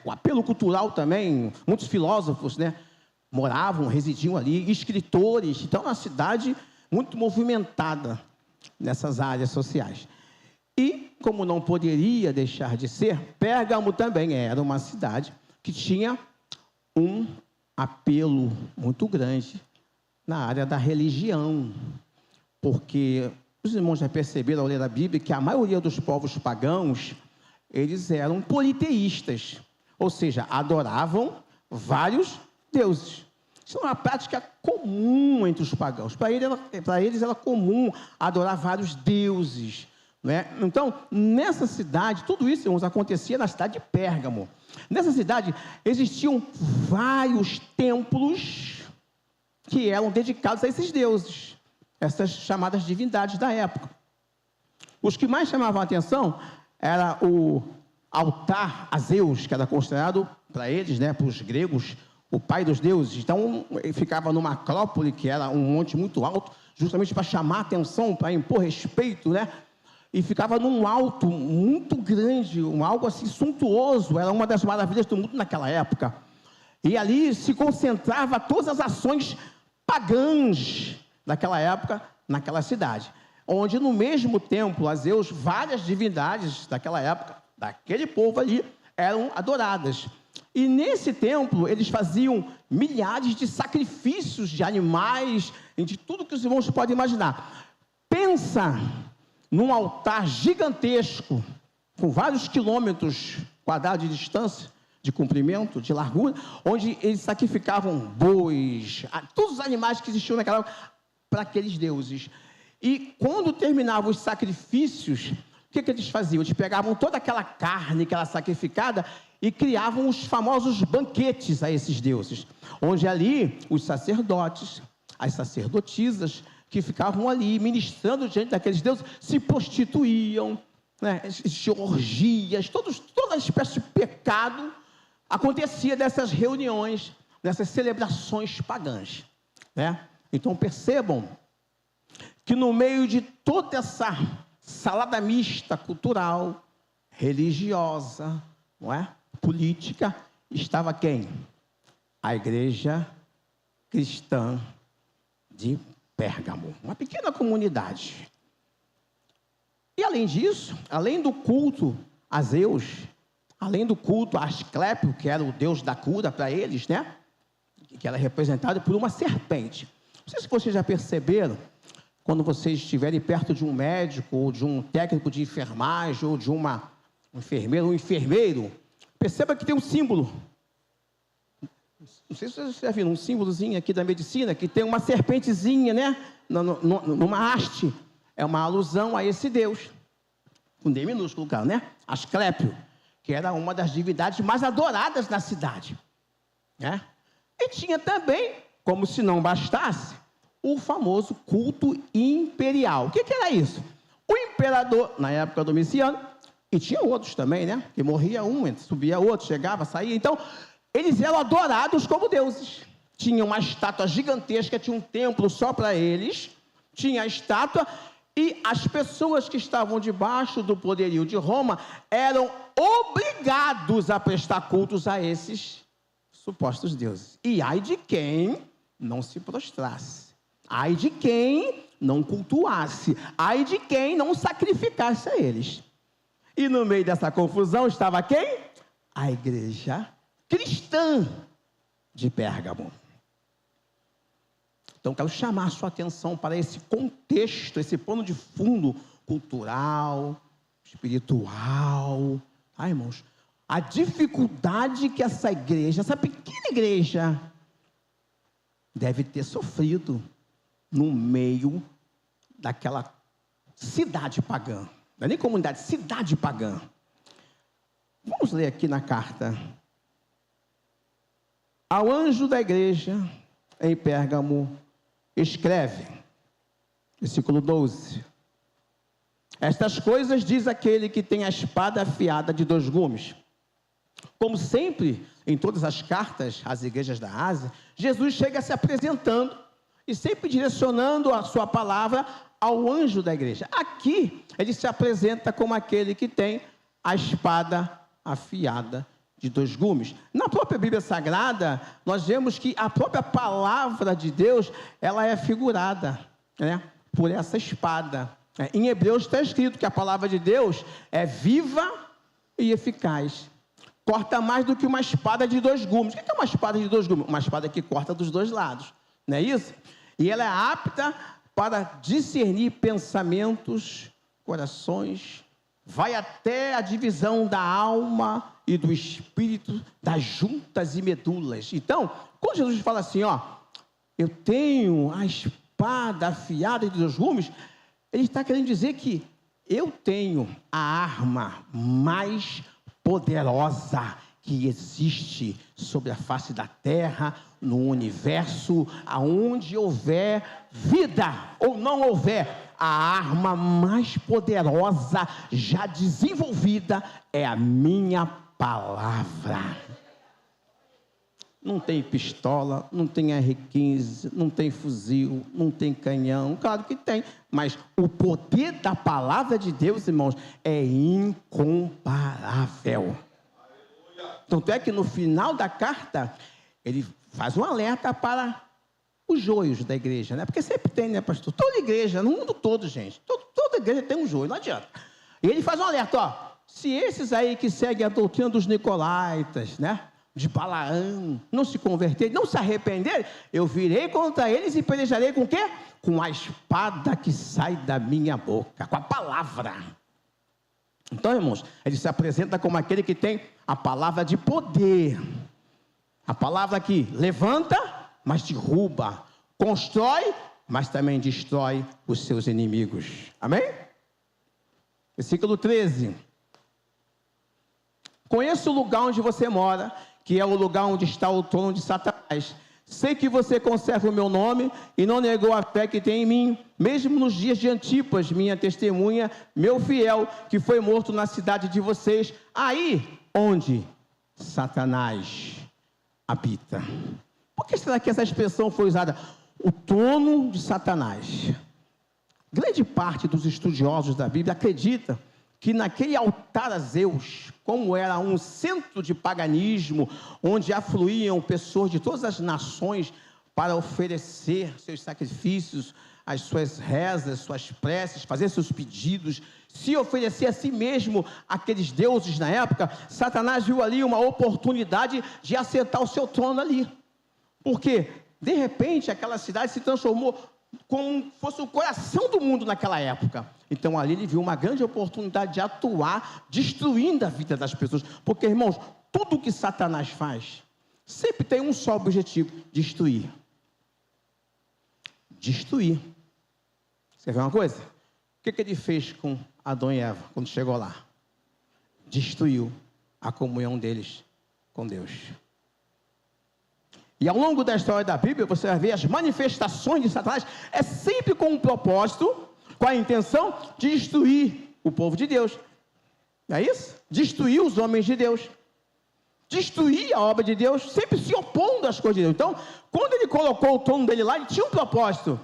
o apelo cultural também, muitos filósofos, né, moravam, residiam ali, escritores. Então, uma cidade muito movimentada nessas áreas sociais. E, como não poderia deixar de ser, Pérgamo também era uma cidade que tinha um apelo muito grande na área da religião, porque os irmãos já perceberam ao ler a Bíblia que a maioria dos povos pagãos, eles eram politeístas, ou seja, adoravam vários deuses. Isso é uma prática comum entre os pagãos. Para eles era comum adorar vários deuses, né? Então, nessa cidade, tudo isso, irmãos, acontecia na cidade de Pérgamo. Nessa cidade existiam vários templos que eram dedicados a esses deuses, essas chamadas divindades da época. Os que mais chamavam a atenção era o altar a Zeus, que era considerado para eles, né, para os gregos, o pai dos deuses. Então, ele ficava numa acrópole, que era um monte muito alto, justamente para chamar a atenção, para impor respeito, né? e ficava num alto muito grande, algo assim suntuoso, era uma das maravilhas do mundo naquela época. E ali se concentrava todas as ações pagãs daquela época, naquela cidade. Onde no mesmo templo, a Zeus, várias divindades daquela época, daquele povo ali, eram adoradas. E nesse templo, eles faziam milhares de sacrifícios de animais, e de tudo que os irmãos podem imaginar. Pensa num altar gigantesco, com vários quilômetros quadrados de distância, de comprimento, de largura, onde eles sacrificavam bois, todos os animais que existiam naquela época, para aqueles deuses. E quando terminavam os sacrifícios, o que eles faziam? Eles pegavam toda aquela carne que era sacrificada e criavam os famosos banquetes a esses deuses, onde ali os sacerdotes, as sacerdotisas, que ficavam ali ministrando diante daqueles deuses, se prostituíam, né? Existiam orgias, toda espécie de pecado acontecia dessas reuniões, dessas celebrações pagãs, né? Então percebam que no meio de toda essa salada mista cultural, religiosa, não é? Política, estava quem? A igreja cristã de Pérgamo, uma pequena comunidade. E além disso, além do culto a Zeus, além do culto a Asclépio, que era o deus da cura para eles, né? Que era representado por uma serpente. Não sei se vocês já perceberam, quando vocês estiverem perto de um médico, ou de um técnico de enfermagem, ou de uma enfermeira, um enfermeiro, perceba que tem um símbolo. Não sei se vocês já viram um símbolozinho aqui da medicina, que tem uma serpentezinha, né? Numa haste. É uma alusão a esse Deus. Com D minúsculo, cara, né? Asclépio, que era uma das divindades mais adoradas na cidade, né? E tinha também, como se não bastasse, o famoso culto imperial. O que era isso? O imperador, na época do Domiciano, e tinha outros também, né? Que morria um, subia outro, chegava, saía. Então, eles eram adorados como deuses. Tinha uma estátua gigantesca, tinha um templo só para eles, tinha a estátua, e as pessoas que estavam debaixo do poderio de Roma eram obrigados a prestar cultos a esses supostos deuses. E ai de quem não se prostrasse, ai de quem não cultuasse, ai de quem não sacrificasse a eles. E no meio dessa confusão estava quem? A igreja cristã de Pérgamo. Então, quero chamar a sua atenção para esse contexto, esse pano de fundo cultural, espiritual. Ai, irmãos, a dificuldade que essa igreja, essa pequena igreja, deve ter sofrido no meio daquela cidade pagã. Não é nem comunidade, cidade pagã. Vamos ler aqui na carta. Ao anjo da igreja em Pérgamo, escreve, versículo 12. Estas coisas diz aquele que tem a espada afiada de 2 gumes. Como sempre, em todas as cartas às igrejas da Ásia, Jesus chega se apresentando e sempre direcionando a sua palavra ao anjo da igreja. Aqui, ele se apresenta como aquele que tem a espada afiada de 2 gumes. Na própria Bíblia Sagrada, nós vemos que a própria palavra de Deus, ela é figurada, né, por essa espada. Em Hebreus está escrito que a palavra de Deus é viva e eficaz. Corta mais do que uma espada de 2 gumes. O que é uma espada de 2 gumes? Uma espada que corta dos 2 lados, não é isso? E ela é apta para discernir pensamentos, corações, vai até a divisão da alma e do espírito, das juntas e medulas. Então, quando Jesus fala assim, ó, eu tenho a espada afiada de 2 gumes, ele está querendo dizer que eu tenho a arma mais poderosa que existe sobre a face da terra, no universo, aonde houver vida ou não houver, a arma mais poderosa já desenvolvida é a minha palavra. Não tem pistola, não tem R15, não tem fuzil, não tem canhão. Claro que tem, mas o poder da palavra de Deus, irmãos, é incomparável. Tanto é que no final da carta, ele faz um alerta para os joios da igreja, né? Porque sempre tem, né, pastor? Toda igreja, no mundo todo, gente, toda igreja tem um joio, não adianta. E ele faz um alerta, ó, se esses aí que seguem a doutrina dos nicolaítas, né, de Balaão, não se converterem, não se arrependerem, eu virei contra eles e pelejarei com o quê? Com a espada que sai da minha boca, com a palavra. Então, irmãos, ele se apresenta como aquele que tem a palavra de poder, a palavra que levanta, mas derruba, constrói, mas também destrói os seus inimigos. Amém? Versículo 13. Conheço o lugar onde você mora, que é o lugar onde está o trono de Satanás. Sei que você conserva o meu nome e não negou a fé que tem em mim, mesmo nos dias de Antipas, minha testemunha, meu fiel, que foi morto na cidade de vocês, aí onde Satanás habita. Por que será que essa expressão foi usada? O trono de Satanás. Grande parte dos estudiosos da Bíblia acredita que naquele altar a Zeus, como era um centro de paganismo, onde afluíam pessoas de todas as nações para oferecer seus sacrifícios, as suas rezas, suas preces, fazer seus pedidos, se oferecer a si mesmo àqueles deuses na época, Satanás viu ali uma oportunidade de assentar o seu trono ali. Porque, de repente, aquela cidade se transformou como se fosse o coração do mundo naquela época. Então, ali ele viu uma grande oportunidade de atuar, destruindo a vida das pessoas. Porque, irmãos, tudo que Satanás faz, sempre tem um só objetivo: destruir. Destruir. Você vê uma coisa? O que ele fez com Adão e Eva, quando chegou lá? Destruiu a comunhão deles com Deus. E ao longo da história da Bíblia, você vai ver as manifestações de Satanás, é sempre com um propósito, com a intenção de destruir o povo de Deus. Não é isso? Destruir os homens de Deus. Destruir a obra de Deus, sempre se opondo às coisas de Deus. Então, quando ele colocou o trono dele lá, ele tinha um propósito: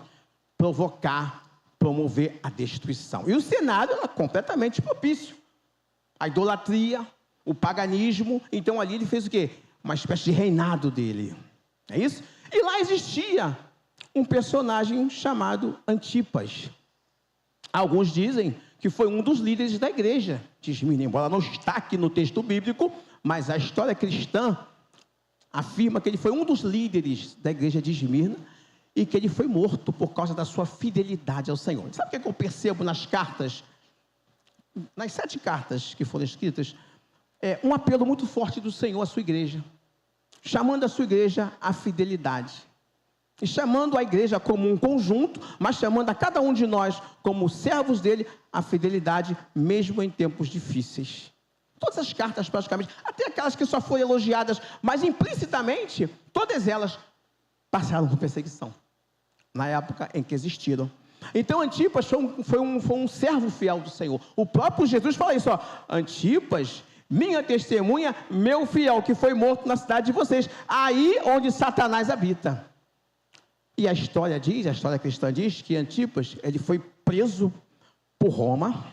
provocar, promover a destruição. E o cenário era completamente propício. A idolatria, o paganismo. Então, ali ele fez o quê? Uma espécie de reinado dele. É isso? E lá existia um personagem chamado Antipas. Alguns dizem que foi um dos líderes da igreja de Esmirna, embora não está aqui no texto bíblico, mas a história cristã afirma que ele foi um dos líderes da igreja de Esmirna e que ele foi morto por causa da sua fidelidade ao Senhor. Sabe o que eu percebo nas cartas, nas 7 cartas que foram escritas? É um apelo muito forte do Senhor à sua igreja, chamando a sua igreja à fidelidade, e chamando a igreja como um conjunto, mas chamando a cada um de nós, como servos dele, à fidelidade, mesmo em tempos difíceis. Todas as cartas praticamente, até aquelas que só foram elogiadas, mas implicitamente, todas elas passaram por perseguição, na época em que existiram. Então Antipas foi um servo fiel do Senhor. O próprio Jesus fala isso, ó: Antipas, minha testemunha, meu fiel, que foi morto na cidade de vocês, aí onde Satanás habita. E a história cristã diz que Antipas, ele foi preso por Roma,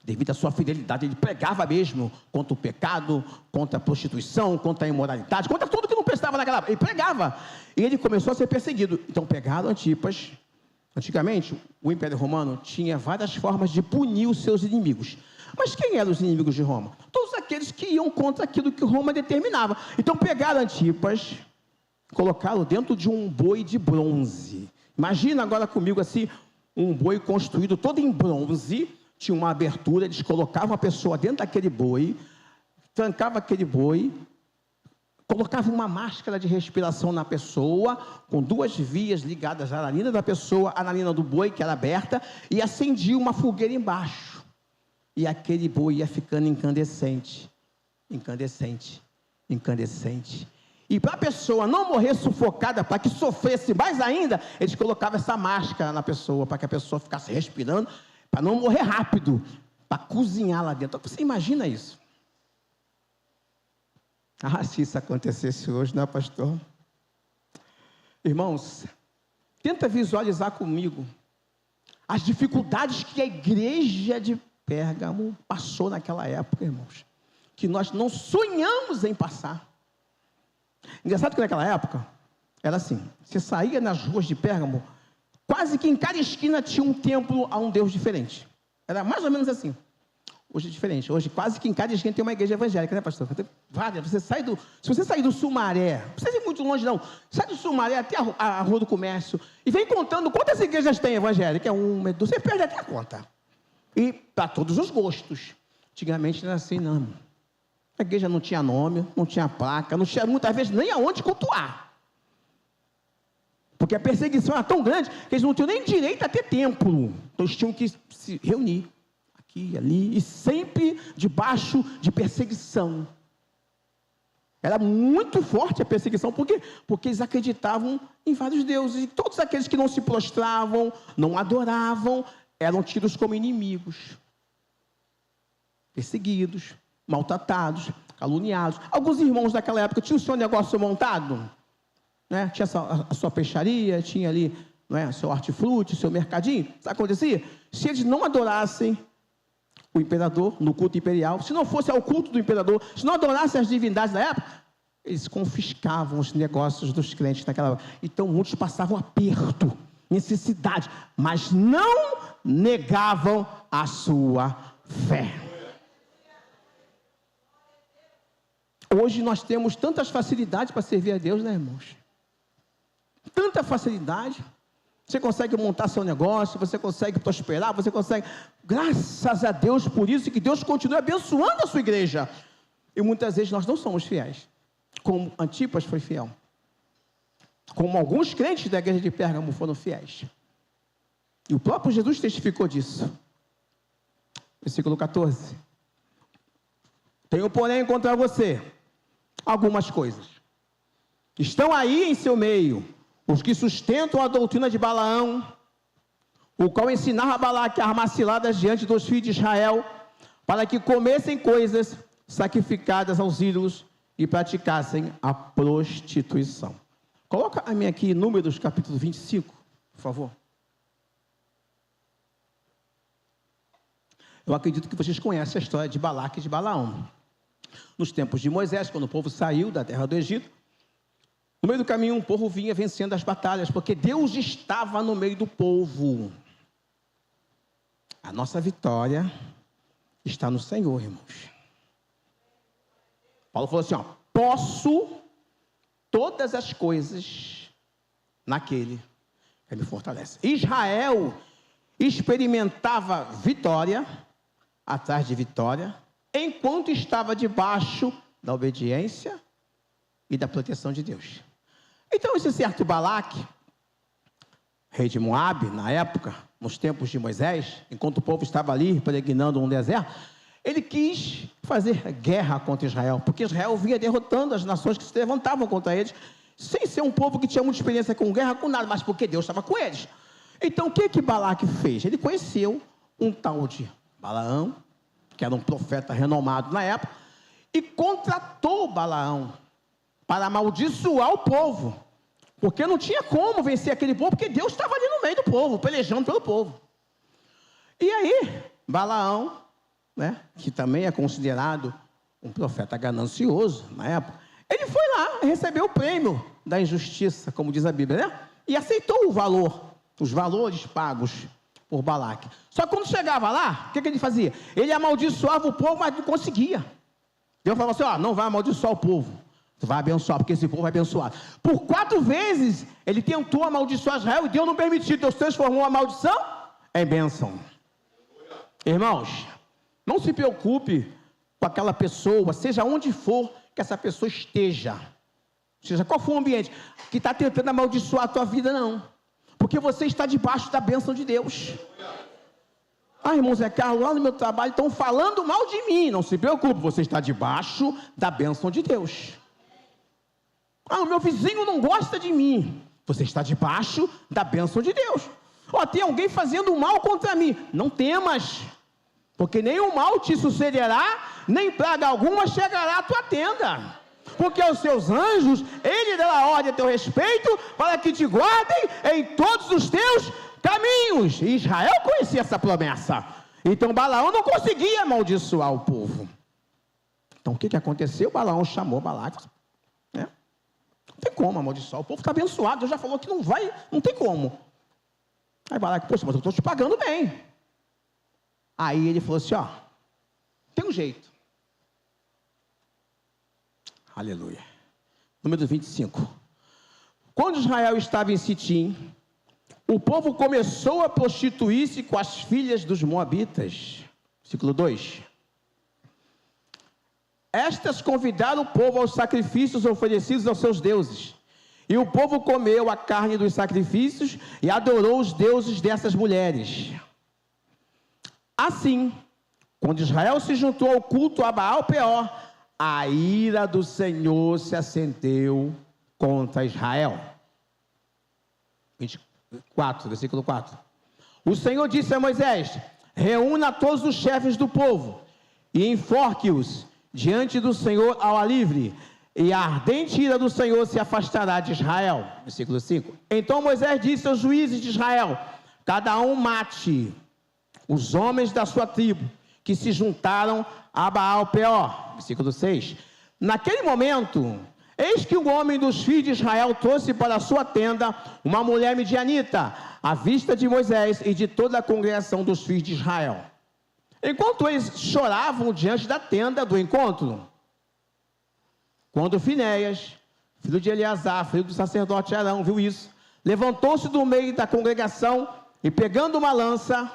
devido à sua fidelidade. Ele pregava mesmo contra o pecado, contra a prostituição, contra a imoralidade, contra tudo que não prestava naquela época. Ele pregava, e ele começou a ser perseguido. Então pegaram Antipas. Antigamente, o Império Romano tinha várias formas de punir os seus inimigos. Mas quem eram os inimigos de Roma? Todos aqueles que iam contra aquilo que Roma determinava. Então pegaram Antipas, colocaram dentro de um boi de bronze. Imagina agora comigo assim, um boi construído todo em bronze, tinha uma abertura, eles colocavam a pessoa dentro daquele boi, trancavam aquele boi, colocavam uma máscara de respiração na pessoa, com 2 vias ligadas à narina da pessoa, à narina do boi, que era aberta, e acendia uma fogueira embaixo. E aquele boi ia ficando incandescente, incandescente, incandescente. E para a pessoa não morrer sufocada, para que sofresse mais ainda, eles colocavam essa máscara na pessoa, para que a pessoa ficasse respirando, para não morrer rápido, para cozinhar lá dentro. Então, você imagina isso? Ah, se isso acontecesse hoje, não é, pastor? Irmãos, tenta visualizar comigo as dificuldades que a igreja de Pérgamo passou naquela época, irmãos, que nós não sonhamos em passar. Engraçado que naquela época, era assim, você saía nas ruas de Pérgamo, quase que em cada esquina tinha um templo a um Deus diferente. Era mais ou menos assim. Hoje é diferente. Hoje quase que em cada esquina tem uma igreja evangélica, né, pastor? Tem várias. Se você sair do Sumaré, não precisa ir muito longe, não. Sai do Sumaré até a Rua do Comércio e vem contando quantas igrejas tem evangélica. É uma, é duas, você perde até a conta. E para todos os gostos. Antigamente não era assim, não. A igreja não tinha nome, não tinha placa, não tinha muitas vezes nem aonde cultuar. Porque a perseguição era tão grande que eles não tinham nem direito a ter templo. Então eles tinham que se reunir aqui e ali, e sempre debaixo de perseguição. Era muito forte a perseguição, por quê? Porque eles acreditavam em vários deuses, e todos aqueles que não se prostravam, não adoravam, eram tidos como inimigos, perseguidos, maltratados, caluniados. Alguns irmãos daquela época tinham o seu negócio montado, né? Tinha a sua peixaria, tinha ali, não é, seu hortifruti, seu mercadinho. Sabe o que acontecia? Se eles não adorassem o imperador no culto imperial, se não fosse ao culto do imperador, se não adorassem as divindades da época, eles confiscavam os negócios dos crentes naquela época. Então muitos passavam aperto, necessidade, mas não negavam a sua fé. Hoje nós temos tantas facilidades para servir a Deus, né, irmãos? Tanta facilidade. Você consegue montar seu negócio, você consegue prosperar, você consegue... Graças a Deus por isso, que Deus continue abençoando a sua igreja. E muitas vezes nós não somos fiéis, como Antipas foi fiel. Como alguns crentes da igreja de Pérgamo foram fiéis. E o próprio Jesus testificou disso. Versículo 14. Tenho, porém, contra você algumas coisas. Estão aí em seu meio os que sustentam a doutrina de Balaão, o qual ensinava a Balaque a armar ciladas diante dos filhos de Israel, para que comessem coisas sacrificadas aos ídolos e praticassem a prostituição. Coloca a minha aqui, Números, capítulo 25, por favor. Eu acredito que vocês conhecem a história de Balaque e de Balaão. Nos tempos de Moisés, quando o povo saiu da terra do Egito, no meio do caminho, o povo vinha vencendo as batalhas, porque Deus estava no meio do povo. A nossa vitória está no Senhor, irmãos. Paulo falou assim, ó, posso todas as coisas naquele que me fortalece. Israel experimentava vitória atrás de vitória, enquanto estava debaixo da obediência e da proteção de Deus. Então, esse certo Balaque, rei de Moabe, na época, nos tempos de Moisés, enquanto o povo estava ali peregrinando no deserto, ele quis fazer guerra contra Israel, porque Israel vinha derrotando as nações que se levantavam contra eles, sem ser um povo que tinha muita experiência com guerra, com nada, mas porque Deus estava com eles. Então, o que Balaque fez? Ele conheceu um tal de Balaão, que era um profeta renomado na época, e contratou Balaão para amaldiçoar o povo, porque não tinha como vencer aquele povo, porque Deus estava ali no meio do povo, pelejando pelo povo. E aí, Balaão, né, que também é considerado um profeta ganancioso na época, ele foi lá receber o prêmio da injustiça, como diz a Bíblia, né? E aceitou o valor, os valores pagos por Balaque. Só que quando chegava lá, o que ele fazia? Ele amaldiçoava o povo, mas não conseguia. Deus falava assim, ó, não vai amaldiçoar o povo. Tu vai abençoar, porque esse povo vai abençoar. Por 4 vezes, ele tentou amaldiçoar Israel e Deus não permitiu. Deus transformou a maldição em bênção. Irmãos, não se preocupe com aquela pessoa, seja onde for que essa pessoa esteja. Seja qual for o ambiente, que está tentando amaldiçoar a tua vida, não. Porque você está debaixo da bênção de Deus. Ah, irmão Zé Carlos, lá no meu trabalho estão falando mal de mim. Não se preocupe, você está debaixo da bênção de Deus. Ah, o meu vizinho não gosta de mim. Você está debaixo da bênção de Deus. Ó, tem alguém fazendo mal contra mim. Não temas, porque nenhum mal te sucederá, nem praga alguma chegará à tua tenda. porque aos seus anjos ele dará ordem a teu respeito, para que te guardem em todos os teus caminhos. E Israel conhecia essa promessa. Então Balaão não conseguia amaldiçoar o povo. Então o que aconteceu? Balaão chamou Balaque. Não tem como amaldiçoar, o povo está abençoado. Deus já falou que não vai, não tem como. Aí Balaque, poxa, mas eu estou te pagando bem. Aí ele falou assim, tem um jeito. Aleluia. Número 25. Quando Israel estava em Sitim, o povo começou a prostituir-se com as filhas dos moabitas. Versículo 2. Estas convidaram o povo aos sacrifícios oferecidos aos seus deuses. E o povo comeu a carne dos sacrifícios e adorou os deuses dessas mulheres. Assim, quando Israel se juntou ao culto a Baal-Peor, a ira do Senhor se acendeu contra Israel. 24, versículo 4. O Senhor disse a Moisés: reúna todos os chefes do povo e enforque-os diante do Senhor ao ar livre, e a ardente ira do Senhor se afastará de Israel. Versículo 5. Então Moisés disse aos juízes de Israel: cada um mate os homens da sua tribo que se juntaram a Baal-Peor. Versículo 6. Naquele momento, eis que o homem dos filhos de Israel trouxe para a sua tenda uma mulher midianita, à vista de Moisés e de toda a congregação dos filhos de Israel. Enquanto eles choravam diante da tenda do encontro, quando Finéias, filho de Eleazar, filho do sacerdote Arão, viu isso, levantou-se do meio da congregação e, pegando uma lança,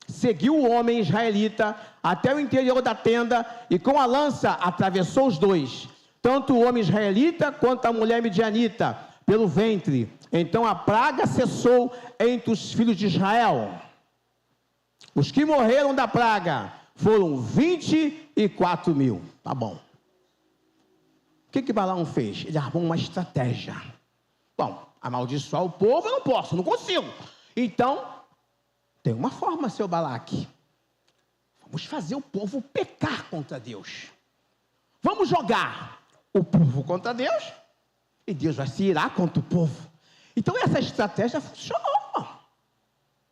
seguiu o homem israelita até o interior da tenda e com a lança atravessou os dois, tanto o homem israelita quanto a mulher midianita, pelo ventre. Então a praga cessou entre os filhos de Israel. Os que morreram da praga foram 24 mil. Tá bom. O que Balaão fez? Ele armou uma estratégia. Bom, amaldiçoar o povo eu não posso, não consigo. Então, tem uma forma, seu Balaque. Vamos fazer o povo pecar contra Deus. Vamos jogar o povo contra Deus e Deus vai se irar contra o povo. Então essa estratégia funcionou.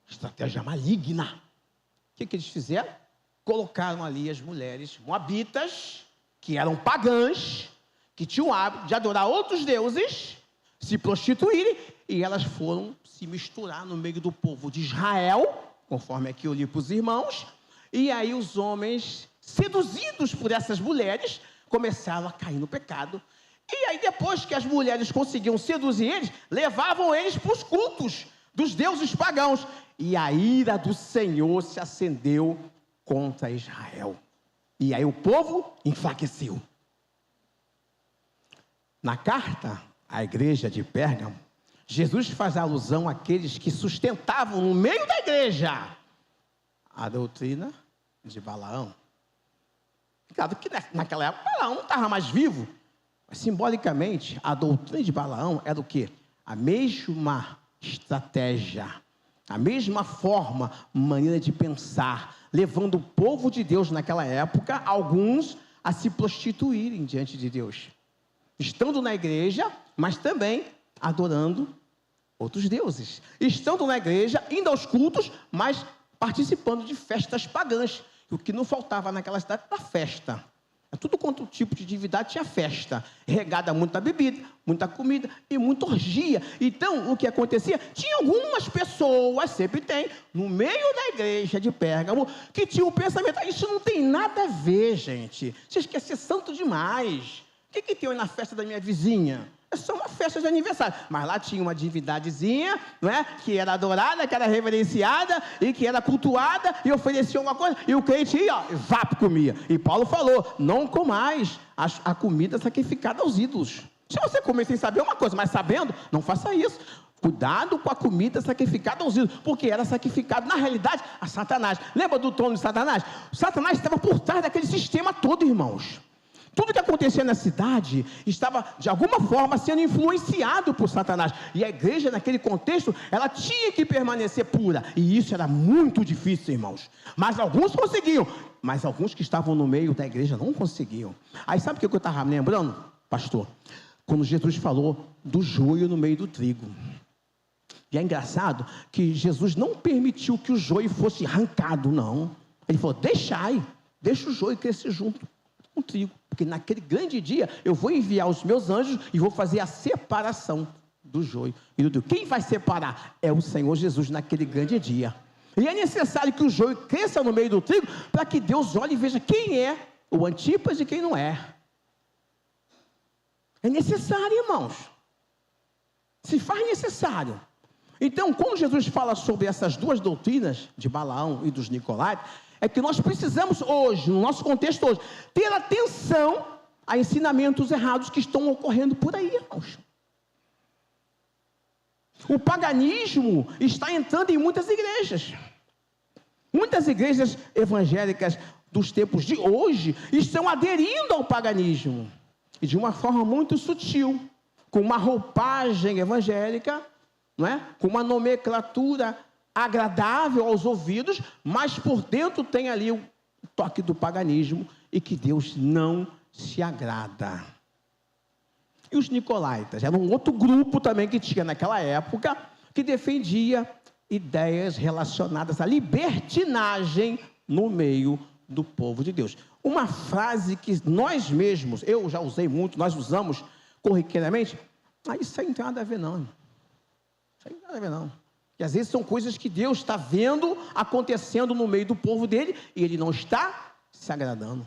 Estratégia maligna. O que eles fizeram? Colocaram ali as mulheres moabitas, que eram pagãs, que tinham o hábito de adorar outros deuses, se prostituírem, e elas foram se misturar no meio do povo de Israel, conforme aqui eu li para os irmãos, e aí os homens, seduzidos por essas mulheres, começaram a cair no pecado. E aí depois que as mulheres conseguiam seduzir eles, levavam eles para os cultos dos deuses pagãos. E a ira do Senhor se acendeu contra Israel. E aí o povo enfraqueceu. Na carta à igreja de Pérgamo, Jesus faz alusão àqueles que sustentavam no meio da igreja a doutrina de Balaão. Claro que naquela época Balaão não estava mais vivo, mas simbolicamente a doutrina de Balaão era o quê? A mesma estratégia, a mesma forma, maneira de pensar, levando o povo de Deus naquela época, alguns a se prostituírem diante de Deus, estando na igreja, mas também adorando outros deuses, estando na igreja, indo aos cultos, mas participando de festas pagãs. O que não faltava naquela cidade era festa. Tudo quanto tipo de divindade tinha festa, regada muita bebida, muita comida e muita orgia. Então, o que acontecia? Tinha algumas pessoas, sempre tem, no meio da igreja de Pérgamo, que tinham o pensamento: isso não tem nada a ver, gente. Vocês querem ser santo demais. O que tem na festa da minha vizinha? É só uma festa de aniversário. Mas lá tinha uma divindadezinha, não é? Que era adorada, que era reverenciada e que era cultuada e oferecia uma coisa. E o crente ia, ó, vapo comia. E Paulo falou: não comais a comida sacrificada aos ídolos. Se você comer sem saber uma coisa, mas sabendo, não faça isso. Cuidado com a comida sacrificada aos ídolos, porque era sacrificado, na realidade, a Satanás. Lembra do trono de Satanás? Satanás estava por trás daquele sistema todo, irmãos. Tudo que acontecia na cidade estava, de alguma forma, sendo influenciado por Satanás. E a igreja, naquele contexto, ela tinha que permanecer pura. E isso era muito difícil, irmãos. Mas alguns conseguiam. Mas alguns que estavam no meio da igreja não conseguiam. Aí sabe o que eu estava me lembrando, pastor? Quando Jesus falou do joio no meio do trigo. E é engraçado que Jesus não permitiu que o joio fosse arrancado, não. Ele falou, deixa o joio crescer junto com o trigo. Porque naquele grande dia, eu vou enviar os meus anjos e vou fazer a separação do joio e do trigo. Quem vai separar? É o Senhor Jesus naquele grande dia. E é necessário que o joio cresça no meio do trigo, para que Deus olhe e veja quem é o Antipas e quem não é. É necessário, irmãos. Se faz necessário. Então, quando Jesus fala sobre essas duas doutrinas, de Balaão e dos Nicolaítas, é que nós precisamos hoje, no nosso contexto hoje, ter atenção a ensinamentos errados que estão ocorrendo por aí, irmãos. O paganismo está entrando em muitas igrejas. Muitas igrejas evangélicas dos tempos de hoje estão aderindo ao paganismo. E de uma forma muito sutil, com uma roupagem evangélica, não é? Com uma nomenclatura agradável aos ouvidos, mas por dentro tem ali o toque do paganismo e que Deus não se agrada. E os Nicolaítas eram um outro grupo também que tinha naquela época, que defendia ideias relacionadas à libertinagem no meio do povo de Deus. Uma frase que nós mesmos, eu já usei muito, nós usamos corriqueiramente, isso aí não tem nada a ver não, irmão. Isso aí não tem nada a ver não. E às vezes são coisas que Deus está vendo acontecendo no meio do povo dele e ele não está se agradando.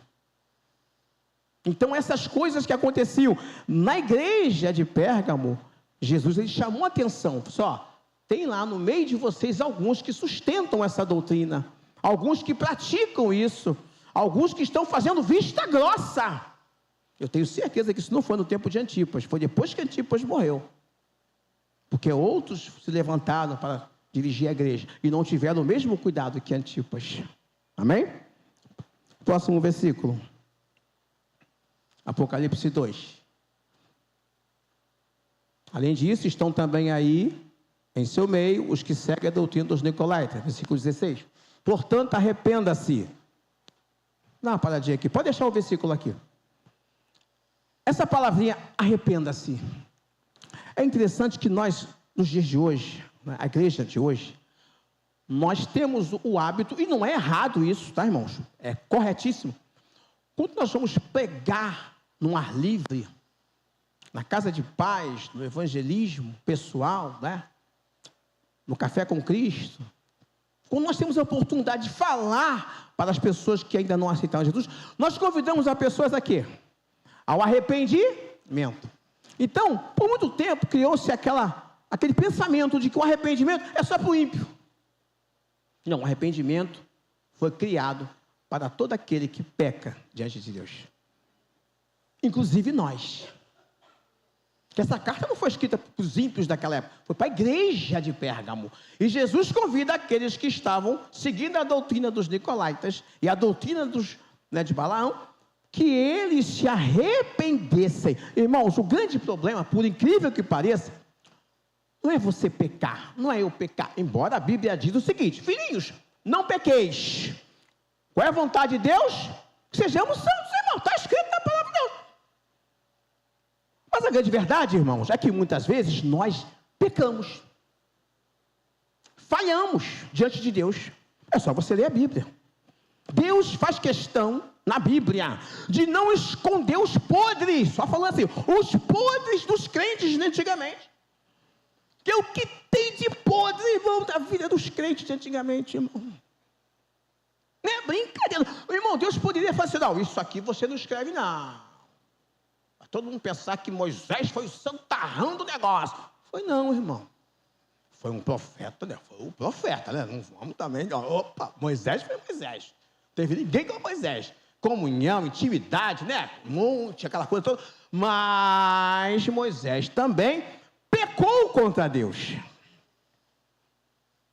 Então essas coisas que aconteciam na igreja de Pérgamo, Jesus ele chamou a atenção, só tem lá no meio de vocês alguns que sustentam essa doutrina, alguns que praticam isso, alguns que estão fazendo vista grossa. Eu tenho certeza que isso não foi no tempo de Antipas, foi depois que Antipas morreu. Porque outros se levantaram para dirigir a igreja e não tiveram o mesmo cuidado que Antipas. Amém? Próximo versículo. Apocalipse 2. Além disso, estão também aí, em seu meio, os que seguem a doutrina dos Nicolaítas. Versículo 16. Portanto, arrependa-se. Dá uma paradinha aqui. Pode deixar o versículo aqui. Essa palavrinha, arrependa-se. É interessante que nós, nos dias de hoje, a igreja de hoje, nós temos o hábito, e não é errado isso, tá, irmãos? É corretíssimo. Quando nós vamos pregar num ar livre, na casa de paz, no evangelismo pessoal, né? No Café com Cristo, quando nós temos a oportunidade de falar para as pessoas que ainda não aceitaram Jesus, nós convidamos as pessoas a quê? Ao arrependimento. Então, por muito tempo, criou-se aquele pensamento de que o arrependimento é só para o ímpio. Não, o arrependimento foi criado para todo aquele que peca diante de Deus. Inclusive nós. Que essa carta não foi escrita para os ímpios daquela época, foi para a igreja de Pérgamo. E Jesus convida aqueles que estavam seguindo a doutrina dos Nicolaítas e a doutrina de Balaão, que eles se arrependessem. Irmãos, o grande problema, por incrível que pareça, não é você pecar, não é eu pecar. Embora a Bíblia diz o seguinte: filhinhos, não pequeis. Qual é a vontade de Deus? Que sejamos santos, irmão. Está escrito na palavra de Deus. Mas a grande verdade, irmãos, é que muitas vezes nós pecamos. Falhamos diante de Deus. É só você ler a Bíblia. Deus faz questão, na Bíblia, de não esconder os podres. Só falando assim, os podres dos crentes de antigamente. Que é o que tem de podre, irmão, da vida dos crentes de antigamente, irmão. Não é brincadeira. Irmão, Deus poderia falar assim, não, isso aqui você não escreve, não. Para todo mundo pensar que Moisés foi o santarrão do negócio. Foi não, irmão. Foi um profeta, né? Foi o profeta, né? Não vamos também, não. Opa, Moisés foi Moisés. Não teve ninguém como Moisés. Comunhão, intimidade, né? Monte, aquela coisa toda. Mas Moisés também pecou contra Deus.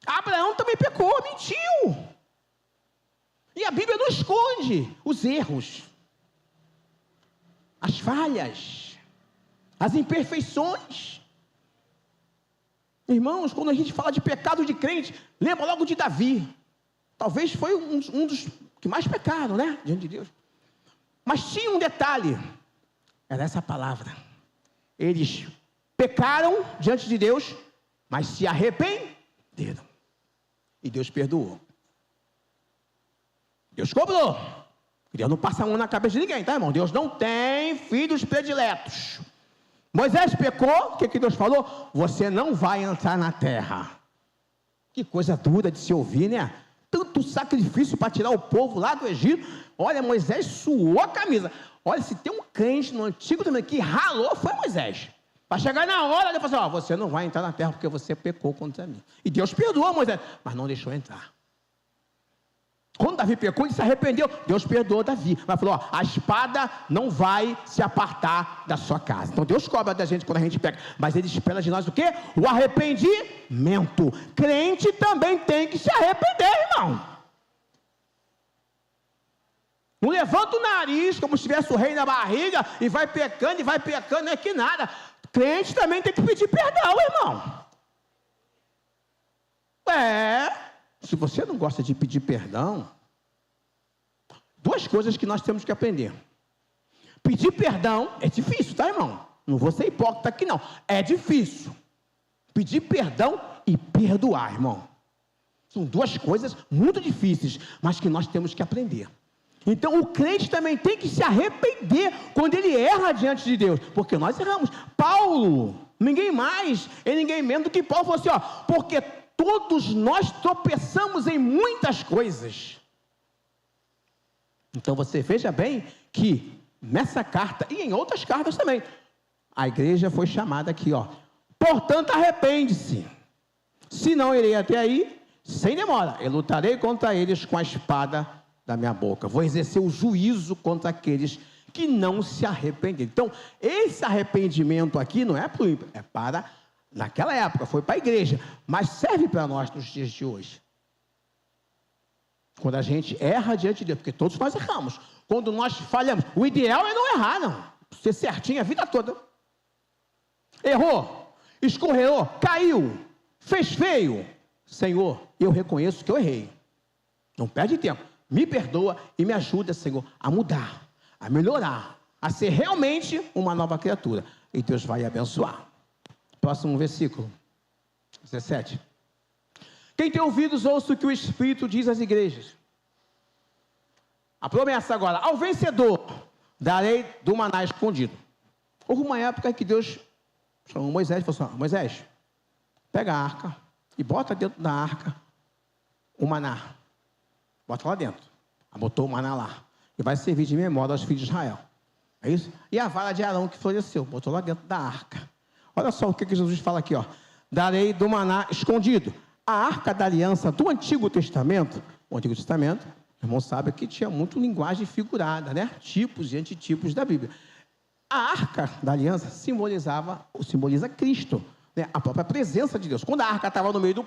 Abraão também pecou, mentiu. E a Bíblia não esconde os erros. as falhas, as imperfeições. Irmãos, quando a gente fala de pecado de crente, lembra logo de Davi. Talvez foi um dos que mais pecaram, né? Diante de Deus. Mas tinha um detalhe. Era essa palavra. Eles pecaram diante de Deus, mas se arrependeram. E Deus perdoou. Deus cobrou. Deus não passa a mão na cabeça de ninguém, tá, irmão? Deus não tem filhos prediletos. Moisés pecou, o que Deus falou? Você não vai entrar na terra. Que coisa dura de se ouvir, né? Tanto sacrifício para tirar o povo lá do Egito. Olha, Moisés suou a camisa. Olha, se tem um crente no Antigo Testamento que ralou, foi Moisés. Para chegar na hora, ele falou assim, você não vai entrar na terra porque você pecou contra mim. E Deus perdoou Moisés, mas não deixou entrar. Quando Davi pecou, ele se arrependeu. Deus perdoou Davi. Mas falou, a espada não vai se apartar da sua casa. Então Deus cobra da gente quando a gente peca. Mas Ele espera de nós o quê? O arrependimento. Crente também tem que se arrepender, irmão. Não levanta o nariz como se tivesse o rei na barriga e vai pecando, não é que nada. Crente também tem que pedir perdão, irmão. Se você não gosta de pedir perdão, duas coisas que nós temos que aprender. Pedir perdão é difícil, tá, irmão? Não vou ser hipócrita aqui, não. É difícil. Pedir perdão e perdoar, irmão. São duas coisas muito difíceis, mas que nós temos que aprender. Então, o crente também tem que se arrepender quando ele erra diante de Deus, porque nós erramos. Paulo, ninguém mais e ninguém menos do que Paulo, falou assim, porque todos nós tropeçamos em muitas coisas. Então você veja bem que nessa carta e em outras cartas também, a igreja foi chamada aqui, portanto arrepende-se, senão irei até aí, sem demora, eu lutarei contra eles com a espada da minha boca, vou exercer o juízo contra aqueles que não se arrependerem. Então, esse arrependimento aqui não é para o ímpio, é para... Naquela época foi para a igreja, mas serve para nós nos dias de hoje. Quando a gente erra diante de Deus, porque todos nós erramos. Quando nós falhamos, o ideal é não errar, não. Ser certinho a vida toda. Errou, escorregou, caiu, fez feio. Senhor, eu reconheço que eu errei. Não perde tempo. Me perdoa e me ajuda, Senhor, a mudar, a melhorar, a ser realmente uma nova criatura. E Deus vai abençoar. Próximo versículo, 17. Quem tem ouvidos, ouça o que o Espírito diz às igrejas. A promessa agora, ao vencedor, darei do maná escondido. Houve uma época que Deus chamou Moisés e falou assim, Moisés, pega a arca e bota dentro da arca o maná. Bota lá dentro. Botou o maná lá. E vai servir de memória aos filhos de Israel. É isso? E a vara de Arão que floresceu, botou lá dentro da arca. Olha só o que Jesus fala aqui, darei do maná escondido. A arca da aliança do Antigo Testamento, o Antigo Testamento, o irmão sabe que tinha muito linguagem figurada, né? Tipos e antitipos da Bíblia. A arca da aliança simboliza Cristo, né? A própria presença de Deus. Quando a arca estava no meio do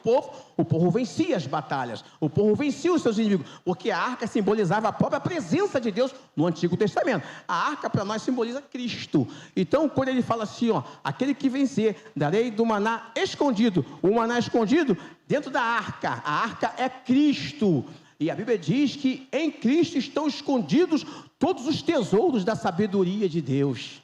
o povo vencia as batalhas, o povo vencia os seus inimigos, porque a arca simbolizava a própria presença de Deus no Antigo Testamento. A arca para nós simboliza Cristo. Então, quando ele fala assim, aquele que vencer, darei do maná escondido. O maná escondido dentro da arca. A arca é Cristo. E a Bíblia diz que em Cristo estão escondidos todos os tesouros da sabedoria de Deus.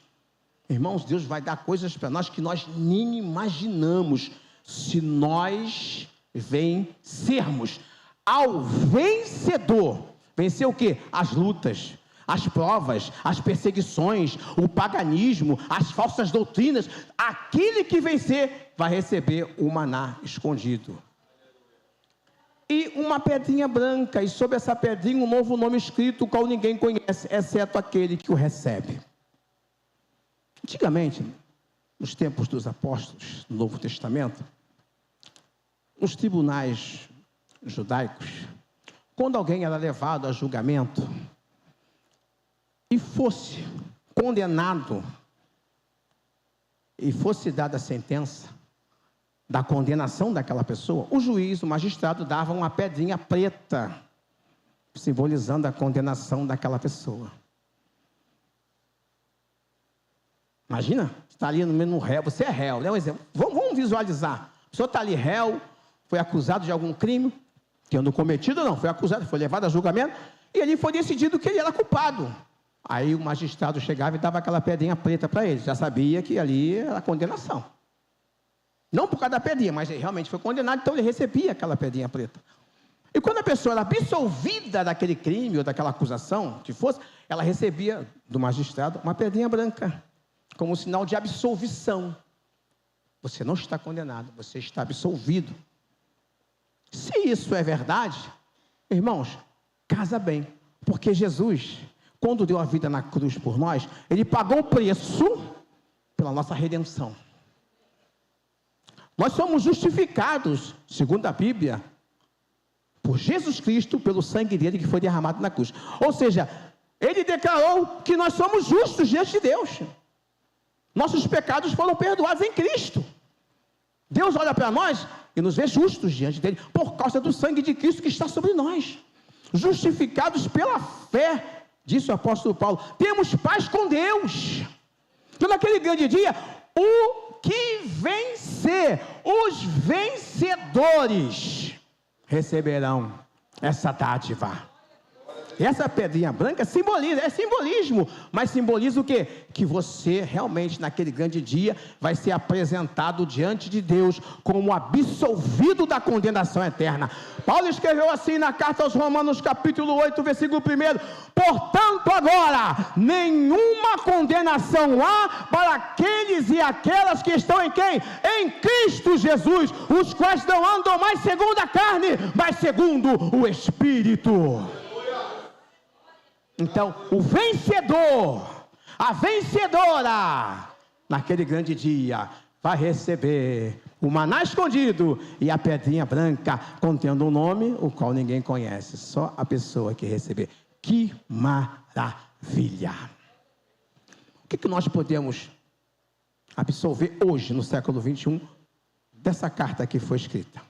Irmãos, Deus vai dar coisas para nós que nós nem imaginamos, se nós vencermos. Ao vencedor, vencer o quê? As lutas, as provas, as perseguições, o paganismo, as falsas doutrinas. Aquele que vencer vai receber o maná escondido. E uma pedrinha branca, e sobre essa pedrinha um novo nome escrito, o qual ninguém conhece, exceto aquele que o recebe. Antigamente, nos tempos dos apóstolos, no Novo Testamento, nos tribunais judaicos, quando alguém era levado a julgamento e fosse condenado e fosse dada a sentença da condenação daquela pessoa, o juiz, o magistrado, dava uma pedrinha preta, simbolizando a condenação daquela pessoa. Imagina, está ali no réu, você é réu, né? Um exemplo. Vamos visualizar. O senhor está ali réu, foi acusado de algum crime, tendo cometido ou não, foi acusado, foi levado a julgamento, e ali foi decidido que ele era culpado. Aí o magistrado chegava e dava aquela pedrinha preta para ele, já sabia que ali era a condenação. Não por causa da pedrinha, mas ele realmente foi condenado, então ele recebia aquela pedrinha preta. E quando a pessoa era absolvida daquele crime ou daquela acusação, que fosse, ela recebia do magistrado uma pedrinha branca, como um sinal de absolvição. Você não está condenado, você está absolvido. Se isso é verdade, irmãos, casa bem, porque Jesus, quando deu a vida na cruz por nós, ele pagou o preço pela nossa redenção. Nós somos justificados, segundo a Bíblia, por Jesus Cristo, pelo sangue dele que foi derramado na cruz. Ou seja, ele declarou que nós somos justos diante de Deus. Nossos pecados foram perdoados em Cristo. Deus olha para nós e nos vê justos diante dele, por causa do sangue de Cristo que está sobre nós. Justificados pela fé, disse o apóstolo Paulo, temos paz com Deus. Então naquele grande dia, o que vencer, os vencedores receberão essa dádiva. Essa pedrinha branca simboliza, é simbolismo, mas simboliza o quê? Que você realmente naquele grande dia vai ser apresentado diante de Deus como absolvido da condenação eterna. Paulo escreveu assim na carta aos Romanos capítulo 8, versículo 1: portanto agora, nenhuma condenação há para aqueles e aquelas que estão em quem? Em Cristo Jesus, os quais não andam mais segundo a carne, mas segundo o Espírito. Então, o vencedor, a vencedora, naquele grande dia, vai receber o maná escondido e a pedrinha branca contendo um nome, o qual ninguém conhece, só a pessoa que receber. Que maravilha! O que nós podemos absorver hoje, no século 21, dessa carta que foi escrita?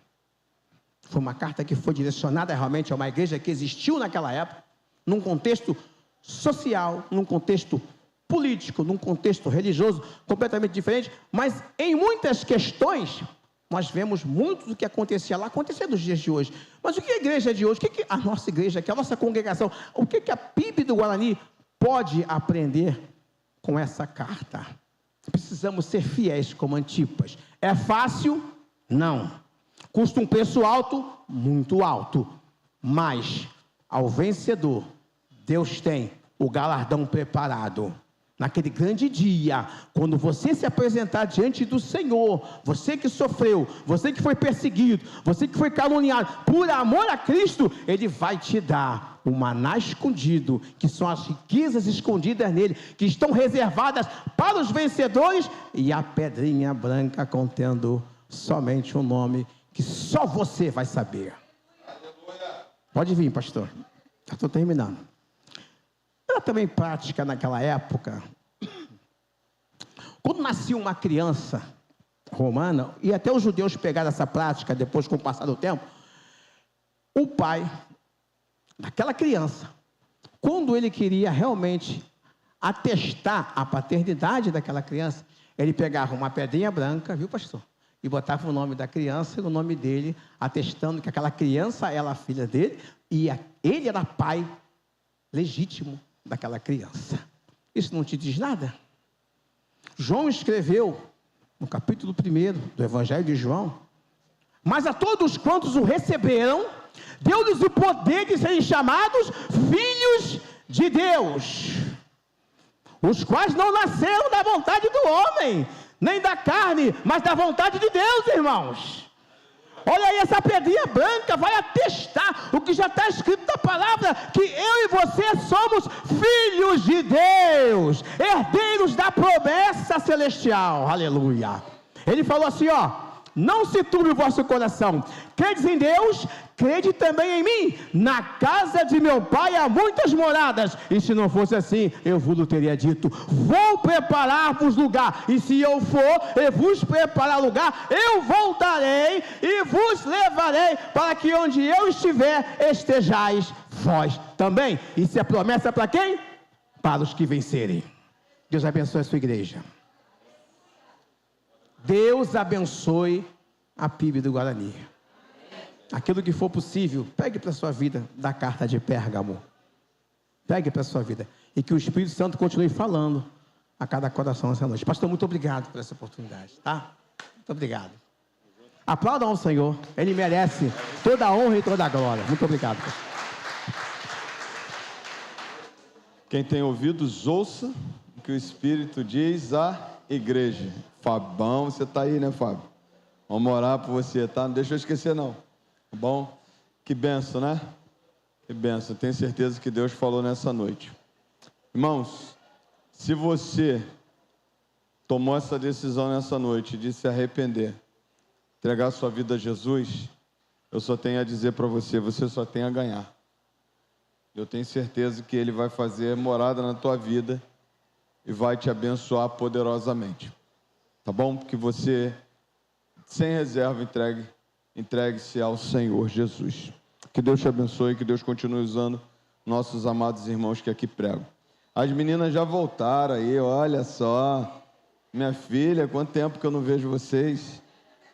Foi uma carta que foi direcionada realmente a uma igreja que existiu naquela época, num contexto social, num contexto político, num contexto religioso completamente diferente, mas em muitas questões nós vemos muito do que acontecia lá, acontecer nos dias de hoje. Mas o que a igreja de hoje, o que a nossa igreja, que a nossa congregação, o que a PIB do Guarani pode aprender com essa carta? Precisamos ser fiéis como Antipas. É fácil? Não. Custa um preço alto? Muito alto. Mas ao vencedor, Deus tem o galardão preparado. Naquele grande dia, quando você se apresentar diante do Senhor, você que sofreu, você que foi perseguido, você que foi caluniado, por amor a Cristo, Ele vai te dar o maná escondido, que são as riquezas escondidas nele, que estão reservadas para os vencedores, e a pedrinha branca contendo somente um nome que só você vai saber. Pode vir, pastor. Já estou terminando. Era também prática naquela época, quando nascia uma criança romana, e até os judeus pegaram essa prática depois com o passar do tempo, o pai daquela criança, quando ele queria realmente atestar a paternidade daquela criança, ele pegava uma pedrinha branca, viu, pastor? E botava o nome da criança e o nome dele, atestando que aquela criança era a filha dele, e ele era pai legítimo daquela criança. Isso não te diz nada? João escreveu, no capítulo 1 do Evangelho de João, mas a todos quantos o receberam, deu-lhes o poder de serem chamados filhos de Deus, os quais não nasceram da vontade do homem, nem da carne, mas da vontade de Deus, irmãos. Olha aí, essa pedrinha branca vai atestar o que já está escrito na palavra, que eu e você somos filhos de Deus, herdeiros da promessa celestial, aleluia. Ele falou assim, não se turbe o vosso coração, credes em Deus, crede também em mim. Na casa de meu pai há muitas moradas, e se não fosse assim, eu vos teria dito, vou preparar-vos lugar, e se eu for e vos preparar lugar, eu voltarei e vos levarei, para que onde eu estiver, estejais vós também. Isso é promessa para quem? Para os que vencerem. Deus abençoe a sua igreja. Deus abençoe a PIB do Guarani. Aquilo que for possível, pegue para a sua vida da carta de Pérgamo. Pegue para a sua vida. E que o Espírito Santo continue falando a cada coração essa noite. Pastor, muito obrigado por essa oportunidade, tá? Muito obrigado. Aplaudam ao Senhor. Ele merece toda a honra e toda a glória. Muito obrigado, pastor. Quem tem ouvidos, ouça o que o Espírito diz à igreja. Fabão, você está aí, né, Fábio? Vamos orar por você, tá? Não deixa eu esquecer, não. Tá bom? Que benção, né? Que benção. Tenho certeza que Deus falou nessa noite. Irmãos, se você tomou essa decisão nessa noite de se arrepender, entregar sua vida a Jesus, eu só tenho a dizer para você, você só tem a ganhar. Eu tenho certeza que Ele vai fazer morada na tua vida e vai te abençoar poderosamente. Tá bom? Que você, sem reserva, entregue-se ao Senhor Jesus. Que Deus te abençoe, que Deus continue usando nossos amados irmãos que aqui pregam. As meninas já voltaram aí, olha só. Minha filha, quanto tempo que eu não vejo vocês,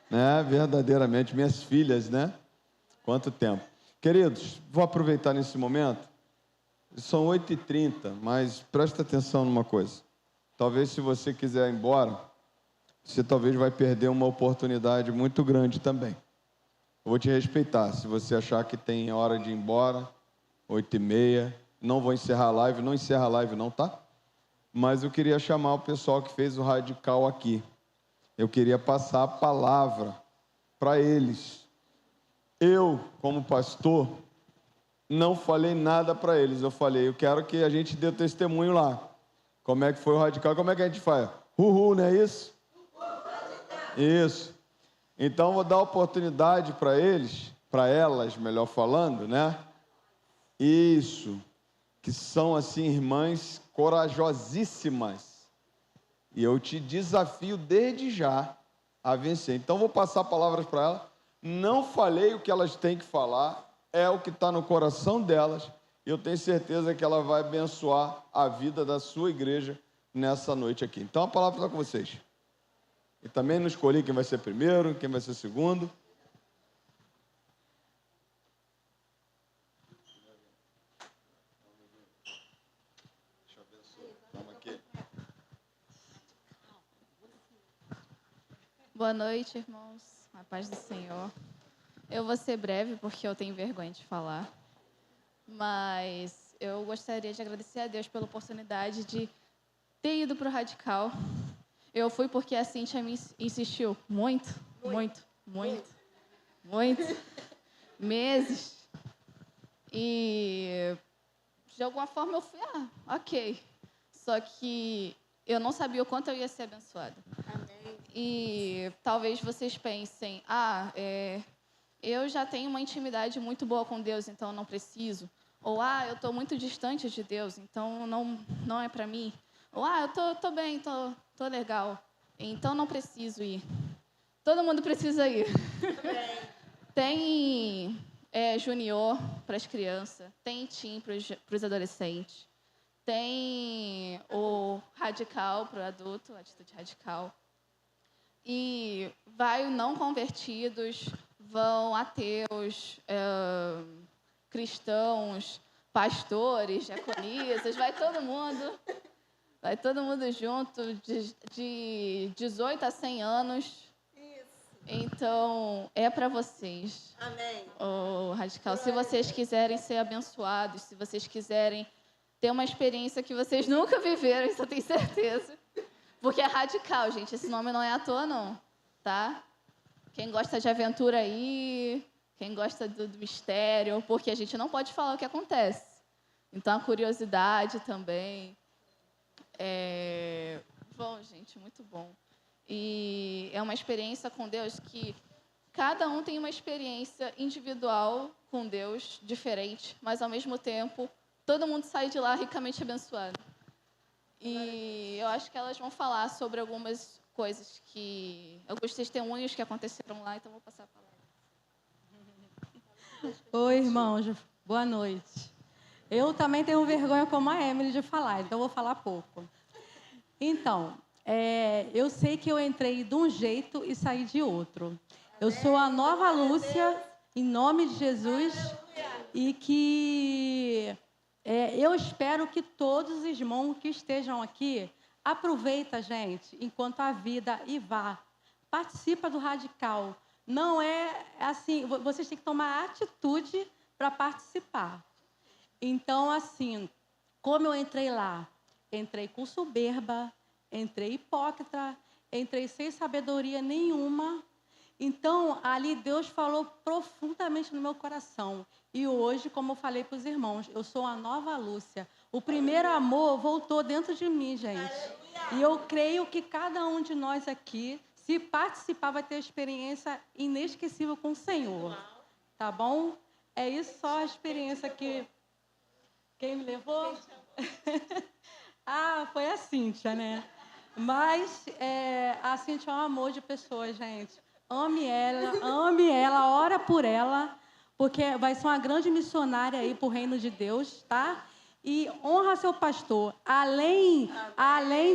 né? Verdadeiramente, minhas filhas, né? Quanto tempo. Queridos, vou aproveitar nesse momento. São 8h30, mas presta atenção numa coisa. Talvez se você quiser ir embora, você talvez vai perder uma oportunidade muito grande também. Eu vou te respeitar. Se você achar que tem hora de ir embora, 8h30, não vou encerrar a live, não encerra a live não, tá? Mas eu queria chamar o pessoal que fez o radical aqui. Eu queria passar a palavra para eles. Eu, como pastor, não falei nada para eles. Eu falei, eu quero que a gente dê testemunho lá. Como é que foi o radical? Como é que a gente faz? Uhul, não é isso? Isso. Então, vou dar oportunidade para eles, para elas, melhor falando, né? Isso. Que são, assim, irmãs corajosíssimas. E eu te desafio desde já a vencer. Então, vou passar palavras para elas. Não falei o que elas têm que falar. É o que está no coração delas. E eu tenho certeza que ela vai abençoar a vida da sua igreja nessa noite aqui. Então, a palavra está com vocês. E também não escolhi quem vai ser primeiro, quem vai ser segundo. Deixa eu abençoar. Vamos aqui. Boa noite, irmãos. A paz do Senhor. Eu vou ser breve, porque eu tenho vergonha de falar. Mas eu gostaria de agradecer a Deus pela oportunidade de ter ido para o Radical. Eu fui porque a Cíntia me insistiu muito meses. E, de alguma forma, eu fui, ok. Só que eu não sabia o quanto eu ia ser abençoada. Amém. E talvez vocês pensem, eu já tenho uma intimidade muito boa com Deus, então não preciso. Ou, eu estou muito distante de Deus, então não é para mim. Ou, eu tô bem, tô legal, então não preciso ir. Todo mundo precisa ir. Tem junior para as crianças, tem teen para os adolescentes, tem o radical para o adulto, a atitude radical. E vai não convertidos, vão ateus, cristãos, pastores, diaconisas, vai todo mundo junto, de 18 a 100 anos. Isso. Então, é para vocês. Amém. O radical. Se vocês quiserem ser abençoados, se vocês quiserem ter uma experiência que vocês nunca viveram, isso eu tenho certeza. Porque é radical, gente. Esse nome não é à toa, não. Tá? Quem gosta de aventura aí, quem gosta do mistério, porque a gente não pode falar o que acontece. Então, a curiosidade também. Bom, gente, muito bom. E é uma experiência com Deus que cada um tem uma experiência individual com Deus, diferente, mas, ao mesmo tempo, todo mundo sai de lá ricamente abençoado. E eu acho que elas vão falar sobre algumas coisas alguns testemunhos que aconteceram lá, então vou passar a palavra. Oi, irmãos. Boa noite. Eu também tenho vergonha, como a Emily, de falar, então vou falar pouco. Então, eu sei que eu entrei de um jeito e saí de outro. Eu sou a nova Lúcia, em nome de Jesus, e que eu espero que todos os irmãos que estejam aqui aproveita, gente, enquanto a vida e vá. Participa do Radical. Não é assim, vocês têm que tomar atitude para participar. Então, assim, como eu entrei lá? Entrei com soberba, entrei hipócrita, entrei sem sabedoria nenhuma. Então, ali Deus falou profundamente no meu coração. E hoje, como eu falei para os irmãos, eu sou a nova Lúcia. O primeiro amor voltou dentro de mim, gente. E eu creio que cada um de nós aqui, se participar, vai ter experiência inesquecível com o Senhor. Tá bom? É isso só a experiência que... Quem me levou? Foi a Cíntia, né? Mas a Cíntia é um amor de pessoa, gente. Ame ela, ora por ela, porque vai ser uma grande missionária aí para o reino de Deus, tá? E honra seu pastor. Além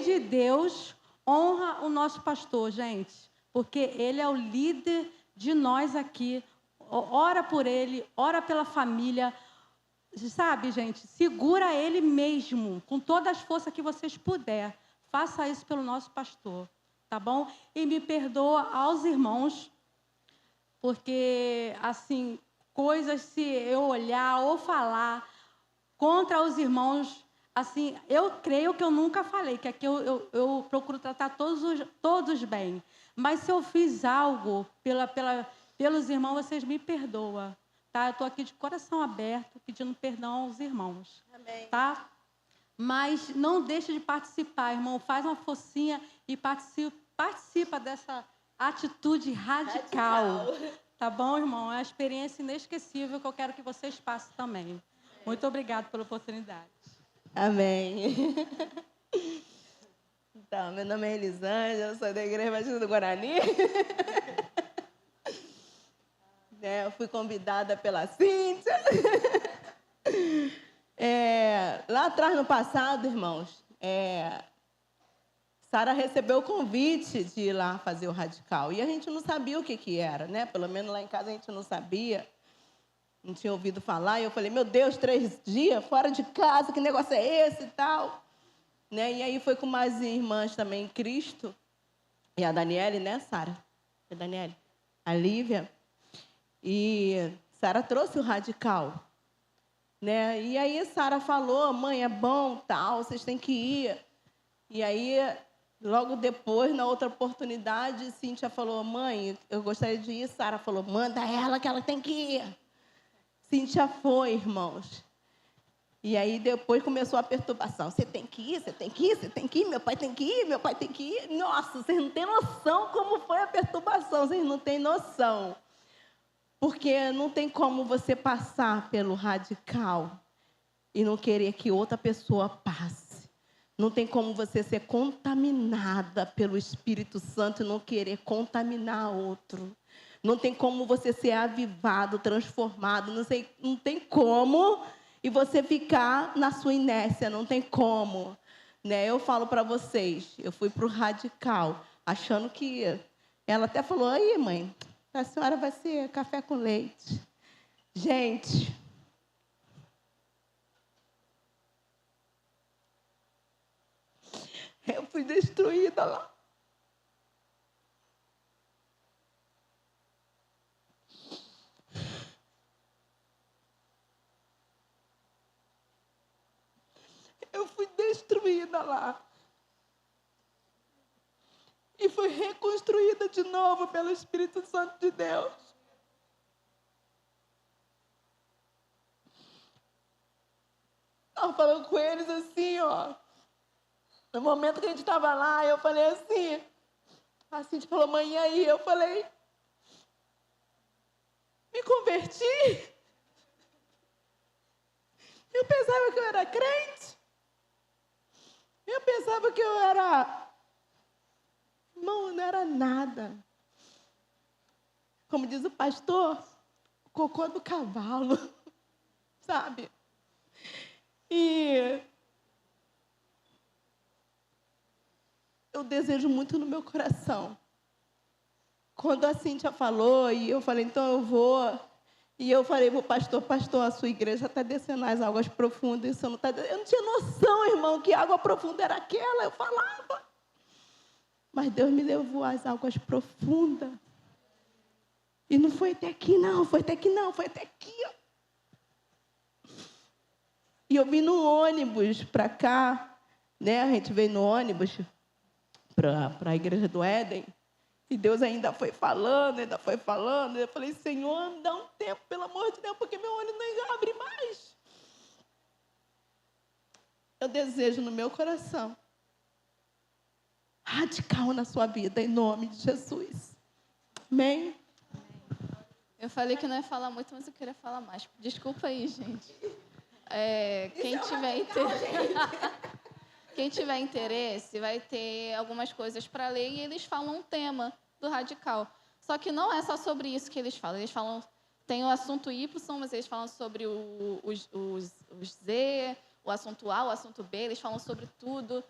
de Deus, honra o nosso pastor, gente, porque ele é o líder de nós aqui. Ora por ele, ora pela família. Sabe, gente, segura ele mesmo, com todas as forças que vocês puderem. Faça isso pelo nosso pastor, tá bom? E me perdoa aos irmãos, porque, assim, coisas, se eu olhar ou falar contra os irmãos, assim, eu creio que eu nunca falei, que aqui eu procuro tratar todos bem. Mas se eu fiz algo pelos irmãos, vocês me perdoam, tá? Eu estou aqui de coração aberto, pedindo perdão aos irmãos. Amém. Tá? Mas não deixe de participar, irmão. Faz uma focinha e participa dessa atitude radical. Tá bom, irmão? É uma experiência inesquecível que eu quero que vocês passem também. Muito obrigada pela oportunidade. Amém. Então, meu nome é Elisângela, eu sou da Igreja Batista do Guarani. Eu fui convidada pela Cíntia. Lá atrás, no passado, irmãos, Sara recebeu o convite de ir lá fazer o Radical. E a gente não sabia o que era, né? Pelo menos lá em casa a gente não sabia. Não tinha ouvido falar. E eu falei, meu Deus, 3 dias fora de casa, que negócio é esse e tal? Né? E aí foi com umas irmãs também em Cristo. E a Daniele, né, Sara? A Daniele? A Lívia. E Sara trouxe o Radical. Né? E aí Sara falou, mãe, é bom, tal, vocês têm que ir. E aí, logo depois, na outra oportunidade, Cíntia falou, mãe, eu gostaria de ir. Sara falou, manda ela que ela tem que ir. Cíntia foi, irmãos. E aí depois começou a perturbação. Você tem que ir, você tem que ir, você tem que ir, meu pai tem que ir, meu pai tem que ir. Nossa, vocês não têm noção como foi a perturbação, vocês não têm noção. Porque não tem como você passar pelo Radical e não querer que outra pessoa passe. Não tem como você ser contaminada pelo Espírito Santo e não querer contaminar outro. Não tem como você ser avivado, transformado. Não tem como e você ficar na sua inércia. Não tem como. Né? Eu falo para vocês, eu fui para o Radical, achando que... Ela até falou, aí, mãe... A senhora vai ser café com leite. Gente, eu fui destruída lá. Eu fui destruída lá. E foi reconstruída de novo pelo Espírito Santo de Deus. Estava falando com eles assim, ó. No momento que a gente estava lá, eu falei assim. A Cíntia falou, mãe, e aí? Eu falei, me converti. Eu pensava que eu era crente. Eu pensava que eu era... Irmão, não era nada. Como diz o pastor, cocô do cavalo, sabe? E eu desejo muito no meu coração. Quando a Cíntia falou, e eu falei, então eu vou. E eu falei para o pastor, pastor, a sua igreja está descendo as águas profundas. Isso não tá... Eu não tinha noção, irmão, que água profunda era aquela. Eu falava. Mas Deus me levou às águas profundas. E não foi até aqui, não. Foi até aqui, não. Foi até aqui, ó. E eu vim no ônibus para cá, né? A gente veio no ônibus para a igreja do Éden. E Deus ainda foi falando, ainda foi falando. Eu falei, Senhor, me dá um tempo, pelo amor de Deus, porque meu olho não abre mais. Eu desejo no meu coração radical na sua vida, em nome de Jesus. Amém? Eu falei que não ia falar muito, mas eu queria falar mais. Desculpa aí, gente. Quem tiver interesse, vai ter algumas coisas para ler e eles falam um tema do radical. Só que não é só sobre isso que eles falam. Eles falam, tem o assunto Y, mas eles falam sobre os Z, o assunto A, o assunto B, eles falam sobre tudo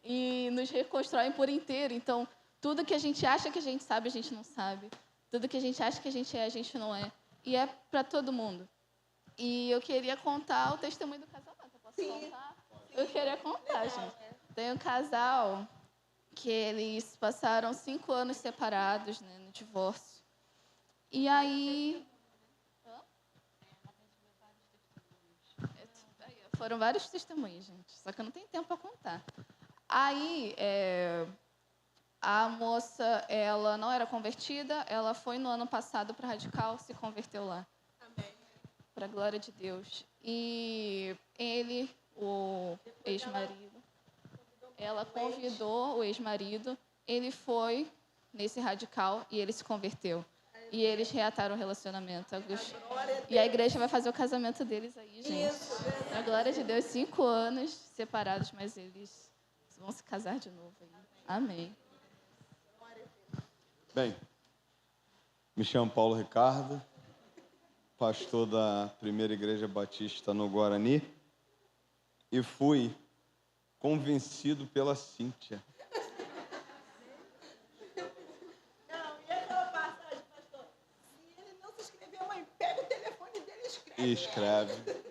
e nos reconstroem por inteiro. Então, tudo que a gente acha que a gente sabe, a gente não sabe. Tudo que a gente acha que a gente não é. E é para todo mundo. E eu queria contar o testemunho do casamento. Eu posso contar? Eu queria contar, gente. Tem um casal que eles passaram 5 anos separados, né, no divórcio. E aí... Foram vários testemunhos, gente. Só que eu não tenho tempo para contar. Aí, a moça, ela não era convertida. Ela foi no ano passado para Radical, se converteu lá. Para a glória de Deus. E ele, o ex-marido, ela convidou o ex-marido, ele foi nesse radical e ele se converteu. E eles reataram o relacionamento. E a igreja vai fazer o casamento deles aí, gente. Para a glória de Deus, 5 anos separados, mas eles vão se casar de novo aí. Amém. Bem, me chamo Paulo Ricardo, pastor da Primeira Igreja Batista no Guarani, e fui convencido pela Cíntia. Não, e aquela passagem, pastor? Se ele não se inscreveu, mãe, pega o telefone dele e escreve. E escreve.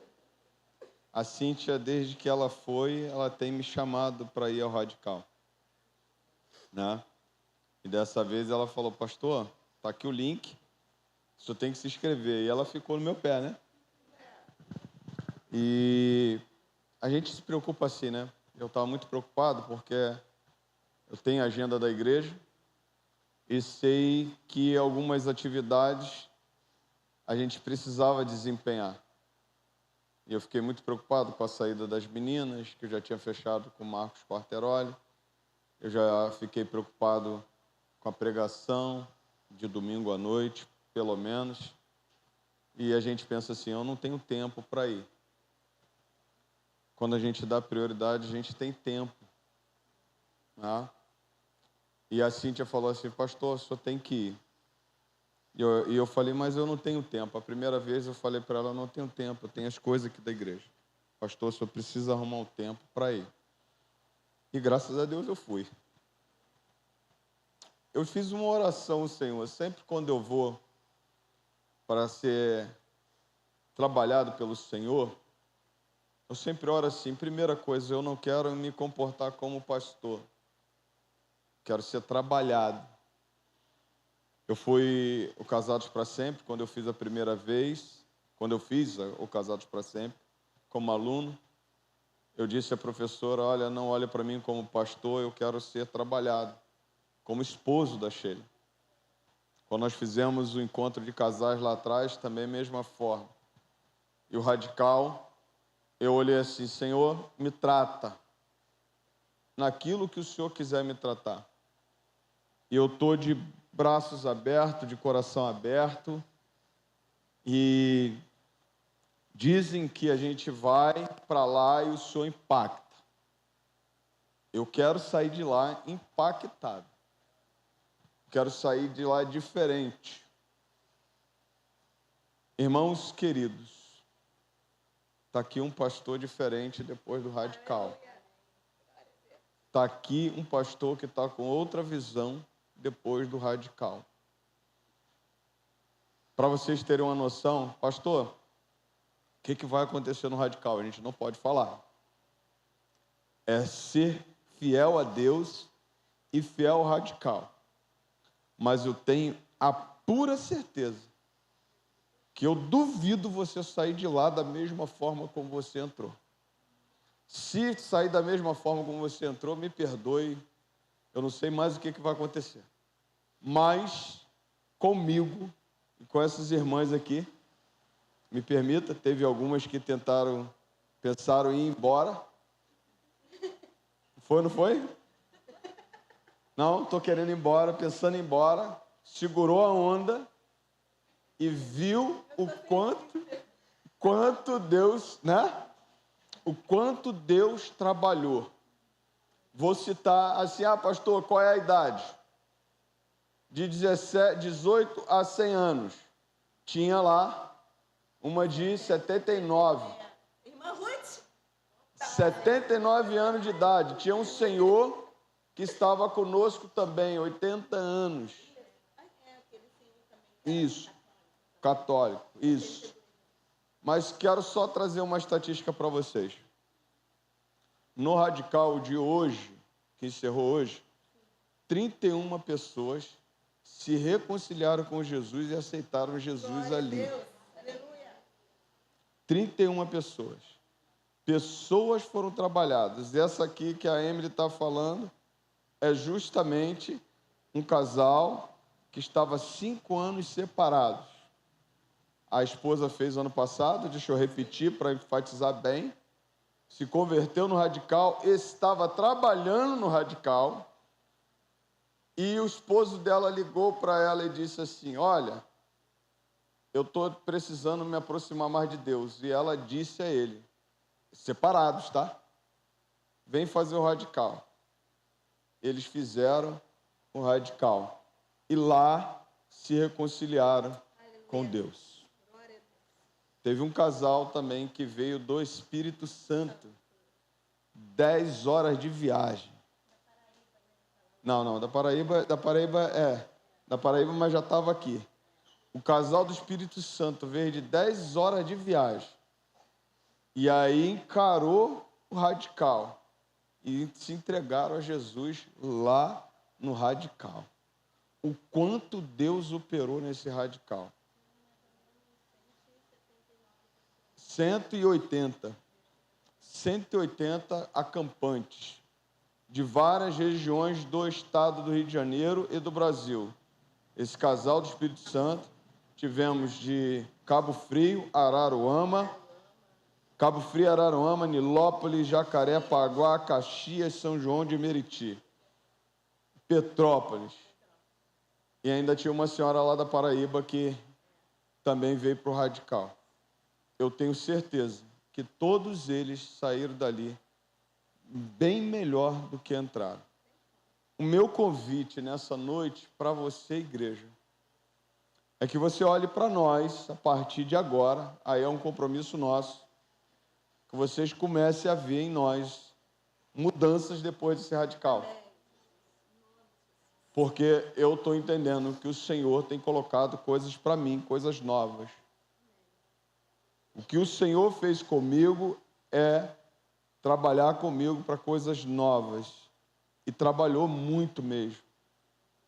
A Cíntia, desde que ela foi, ela tem me chamado para ir ao Radical. Né? E dessa vez ela falou, pastor, tá aqui o link, só tem que se inscrever. E ela ficou no meu pé, né? E a gente se preocupa assim, né? Eu estava muito preocupado porque eu tenho a agenda da igreja e sei que algumas atividades a gente precisava desempenhar. E eu fiquei muito preocupado com a saída das meninas, que eu já tinha fechado com o Marcos Quarteroli. Eu já fiquei preocupado com a pregação de domingo à noite, pelo menos. E a gente pensa assim, eu não tenho tempo para ir. Quando a gente dá prioridade, a gente tem tempo. Né? E a Cíntia falou assim, pastor, o senhor tem que ir. E eu falei, mas eu não tenho tempo. A primeira vez eu falei para ela, eu não tenho tempo, eu tenho as coisas aqui da igreja. Pastor, o senhor precisa arrumar um tempo para ir. E graças a Deus eu fui. Eu fiz uma oração, Senhor, sempre quando eu vou para ser trabalhado pelo Senhor, eu sempre oro assim, primeira coisa, eu não quero me comportar como pastor. Quero ser trabalhado. Eu fui o Casados para Sempre, quando eu fiz a primeira vez, quando eu fiz o Casados para Sempre, como aluno, eu disse à professora, olha, não olhe para mim como pastor, eu quero ser trabalhado, como esposo da Sheila. Quando nós fizemos o encontro de casais lá atrás, também a mesma forma. E o Radical, eu olhei assim, Senhor, me trata naquilo que o Senhor quiser me tratar. E eu estou de braços abertos, de coração aberto. E dizem que a gente vai para lá e o Senhor impacta. Eu quero sair de lá impactado. Quero sair de lá diferente. Irmãos queridos, está aqui um pastor diferente depois do Radical. está aqui um pastor que está com outra visão depois do radical. Para vocês terem uma noção, pastor, o que vai acontecer no radical? A gente não pode falar. É ser fiel a Deus e fiel ao radical. Mas eu tenho a pura certeza que eu duvido você sair de lá da mesma forma como você entrou. Se sair da mesma forma como você entrou, me perdoe, eu não sei mais o que vai acontecer. Mas, comigo e com essas irmãs aqui, me permita, teve algumas que pensaram em ir embora. Foi, não foi? Não, estou querendo ir embora, pensando em ir embora, segurou a onda e viu o quanto Deus, né? O quanto Deus trabalhou. Vou citar assim, pastor, qual é a idade? De 18 a 100 anos. Tinha lá uma de 79. Irmã Ruth? 79 anos de idade. Tinha um senhor que estava conosco também, 80 anos. Isso. Católico, isso. Mas quero só trazer uma estatística para vocês. No radical de hoje, que encerrou hoje, 31 pessoas se reconciliaram com Jesus e aceitaram Jesus ali. 31 pessoas. Pessoas foram trabalhadas. Essa aqui que a Emily está falando é justamente um casal que estava 5 anos separados. A esposa fez ano passado, deixa eu repetir para enfatizar bem, se converteu no radical, estava trabalhando no radical, e o esposo dela ligou para ela e disse assim, olha, eu estou precisando me aproximar mais de Deus. E ela disse a ele, separados, tá? Vem fazer o radical. Eles fizeram o radical. E lá se reconciliaram com Deus. Teve um casal também que veio do Espírito Santo. 10 horas de viagem. Não, da Paraíba, mas já estava aqui. O casal do Espírito Santo veio de 10 horas de viagem. E aí encarou o radical. E se entregaram a Jesus lá no radical. O quanto Deus operou nesse radical. 180 acampantes de várias regiões do estado do Rio de Janeiro e do Brasil. Esse casal do Espírito Santo, tivemos de Cabo Frio, Araruama, Nilópolis, Jacarepaguá, Caxias, São João de Meriti, Petrópolis. E ainda tinha uma senhora lá da Paraíba que também veio para o radical. Eu tenho certeza que todos eles saíram dali bem melhor do que entraram. O meu convite nessa noite para você, igreja, é que você olhe para nós, a partir de agora, aí é um compromisso nosso, que vocês comecem a ver em nós mudanças depois desse radical. Porque eu estou entendendo que o Senhor tem colocado coisas para mim, coisas novas. O que o Senhor fez comigo é trabalhar comigo para coisas novas. E trabalhou muito mesmo.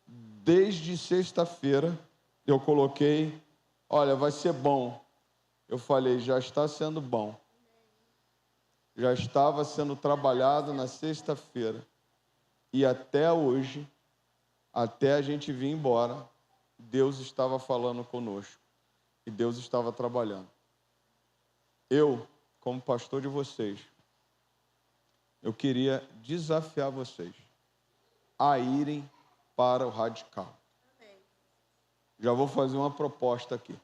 Desde sexta-feira, eu coloquei, olha, vai ser bom. Eu falei, já está sendo bom. Já estava sendo trabalhado na sexta-feira. E até hoje, até a gente vir embora, Deus estava falando conosco. E Deus estava trabalhando. Eu, como pastor de vocês, eu queria desafiar vocês a irem para o radical. Já vou fazer uma proposta aqui.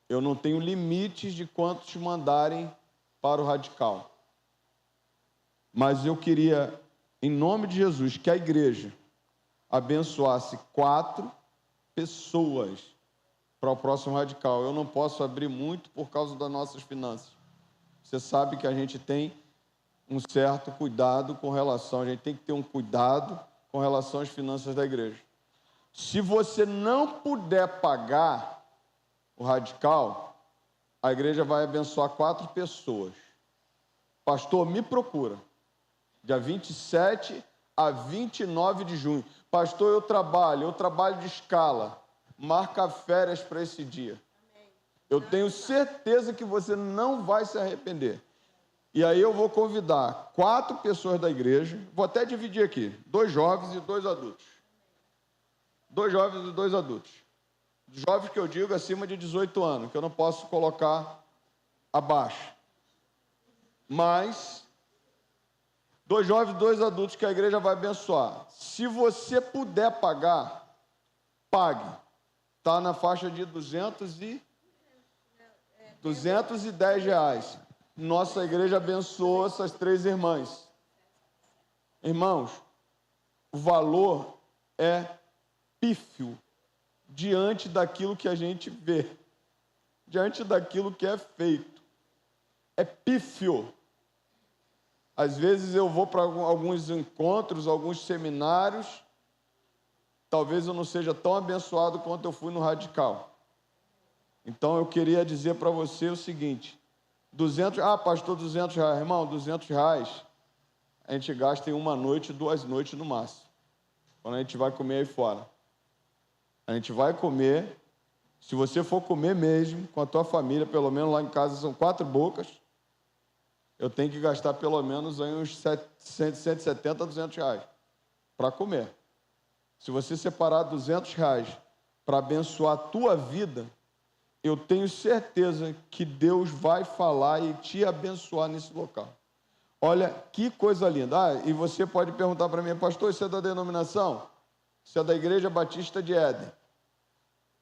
Eu não tenho limites de quantos mandarem para o radical. Mas eu queria, em nome de Jesus, que a igreja abençoasse 4 pessoas para o próximo radical. Eu não posso abrir muito por causa das nossas finanças. Você sabe que a gente tem um certo cuidado com relação, a gente tem que ter um cuidado com relação às finanças da igreja. Se você não puder pagar o radical, a igreja vai abençoar 4 pessoas. Pastor, me procura. Dia 27 a 29 de junho. Pastor, eu trabalho de escala. Marca férias para esse dia. Eu tenho certeza que você não vai se arrepender. E aí eu vou convidar 4 pessoas da igreja, vou até dividir aqui, 2 jovens e 2 adultos. 2 jovens e 2 adultos. Jovens que eu digo acima de 18 anos, que eu não posso colocar abaixo. Mas 2 jovens e 2 adultos que a igreja vai abençoar. Se você puder pagar, pague. Está na faixa de 210 reais. Nossa igreja abençoou essas 3 irmãs. Irmãos, o valor é pífio diante daquilo que a gente vê, diante daquilo que é feito. É pífio. Às vezes eu vou para alguns encontros, alguns seminários, talvez eu não seja tão abençoado quanto eu fui no Radical. Então eu queria dizer para você o seguinte: pastor, 200 reais. Irmão, 200 reais a gente gasta em 1 noite, 2 noites no máximo, quando a gente vai comer aí fora. A gente vai comer, se você for comer mesmo, com a tua família, pelo menos lá em casa são 4 bocas, eu tenho que gastar pelo menos aí uns 170, 200 reais para comer. Se você separar 200 reais para abençoar a tua vida, eu tenho certeza que Deus vai falar e te abençoar nesse local. Olha que coisa linda. E você pode perguntar para mim, pastor, isso é da denominação? Isso é da Igreja Batista de Éden.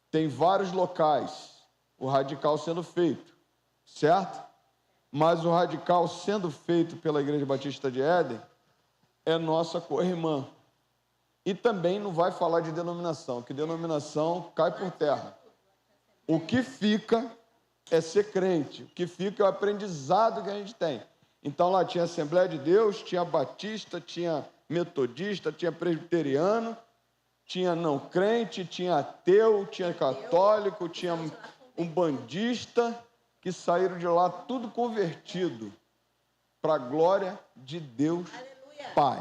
Tem vários locais, o radical sendo feito, certo? Mas o radical sendo feito pela Igreja Batista de Éden é nossa co-irmã. E também não vai falar de denominação, que denominação cai por terra. O que fica é ser crente, o que fica é o aprendizado que a gente tem. Então lá tinha Assembleia de Deus, tinha Batista, tinha Metodista, tinha Presbiteriano, tinha não crente, tinha ateu, tinha católico, tinha umbandista, que saíram de lá tudo convertido para a glória de Deus Pai.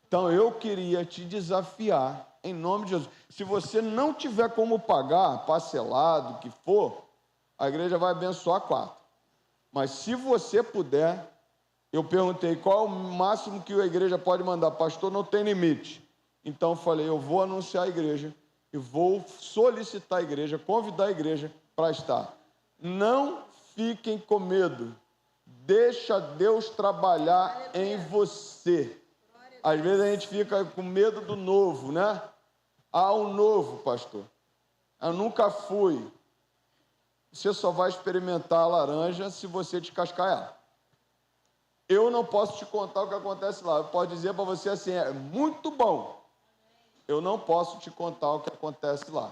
Então eu queria te desafiar, em nome de Jesus. Se você não tiver como pagar, parcelado, o que for, a igreja vai abençoar 4. Mas se você puder, eu perguntei qual é o máximo que a igreja pode mandar. Pastor, não tem limite. Então eu falei, eu vou anunciar a igreja e vou solicitar a igreja, convidar a igreja para estar. Não fiquem com medo. Deixa Deus trabalhar em você. Às vezes a gente fica com medo do novo, né? O novo, pastor. Eu nunca fui. Você só vai experimentar a laranja se você descascar ela. Eu não posso te contar o que acontece lá. Eu posso dizer para você assim, é muito bom. Eu não posso te contar o que acontece lá.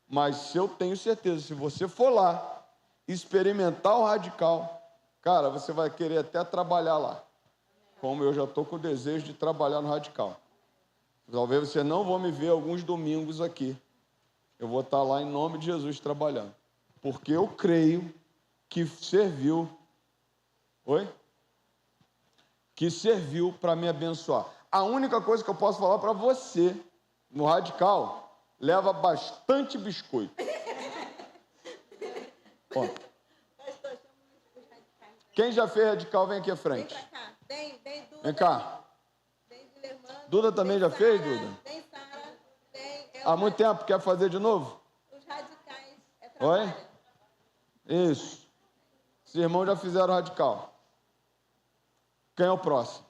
Mas eu tenho certeza, se você for lá, experimentar o radical, cara, você vai querer até trabalhar lá. Como eu já estou com o desejo de trabalhar no radical. Talvez você não vá me ver alguns domingos aqui. Eu vou estar lá em nome de Jesus trabalhando. Porque eu creio que serviu. Oi? Que serviu para me abençoar. A única coisa que eu posso falar para você, no radical, leva bastante biscoito. Ó. Quem já fez radical, vem aqui à frente. Vem cá. Duda também já fez, Duda? Há muito tempo, quer fazer de novo? Os radicais é trabalho. Oi? Isso. Os irmãos já fizeram radical. Quem é o próximo?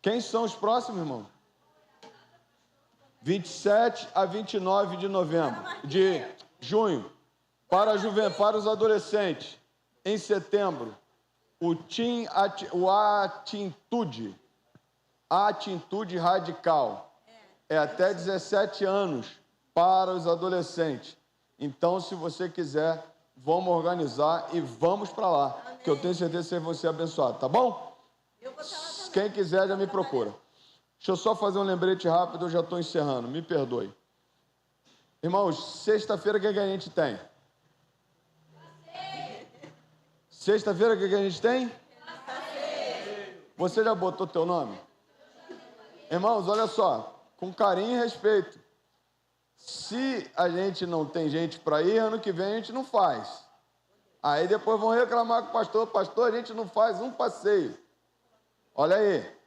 Quem são os próximos, irmão? 27 a 29 de novembro. De junho. Para os adolescentes. Em setembro. A atitude radical é até 17 anos para os adolescentes. Então, se você quiser, vamos organizar e vamos para lá, que eu tenho certeza que você vai ser abençoado, tá bom? Quem quiser já me procura. Deixa eu só fazer um lembrete rápido, eu já estou encerrando, me perdoe. Irmãos, sexta-feira o que a gente tem? Sexta-feira o que a gente tem? Você já botou teu nome? Irmãos, olha só, com carinho e respeito. Se a gente não tem gente para ir, ano que vem a gente não faz. Aí depois vão reclamar com o pastor, pastor, a gente não faz um passeio. Olha aí,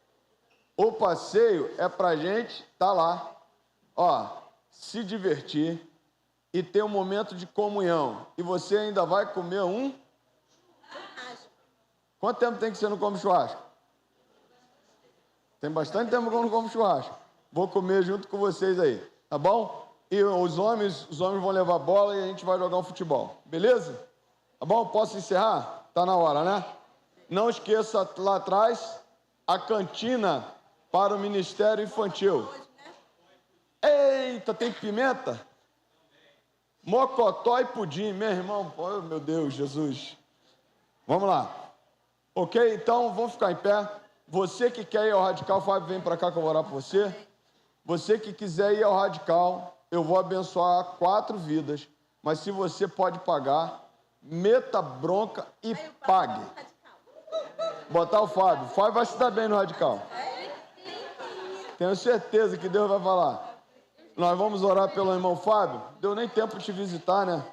o passeio é para a gente estar lá, ó, se divertir e ter um momento de comunhão. E você ainda vai comer um? Quanto tempo tem que você não come churrasco? Tem bastante tempo que eu não como churrasco. Vou comer junto com vocês aí, tá bom? E os homens vão levar bola e a gente vai jogar um futebol, beleza? Tá bom? Posso encerrar? Tá na hora, né? Não esqueça lá atrás a cantina para o Ministério Infantil. Eita, tem pimenta? Mocotó e pudim, meu irmão. Oh, meu Deus, Jesus. Vamos lá. Ok? Então, vamos ficar em pé. Você que quer ir ao Radical, Fábio, vem para cá que eu vou orar por você. Você que quiser ir ao Radical, eu vou abençoar 4 vidas. Mas se você pode pagar, meta bronca e pague. Botar o Fábio. O Fábio vai se dar bem no Radical. Tenho certeza que Deus vai falar. Nós vamos orar pelo irmão Fábio. Deu nem tempo de te visitar, né?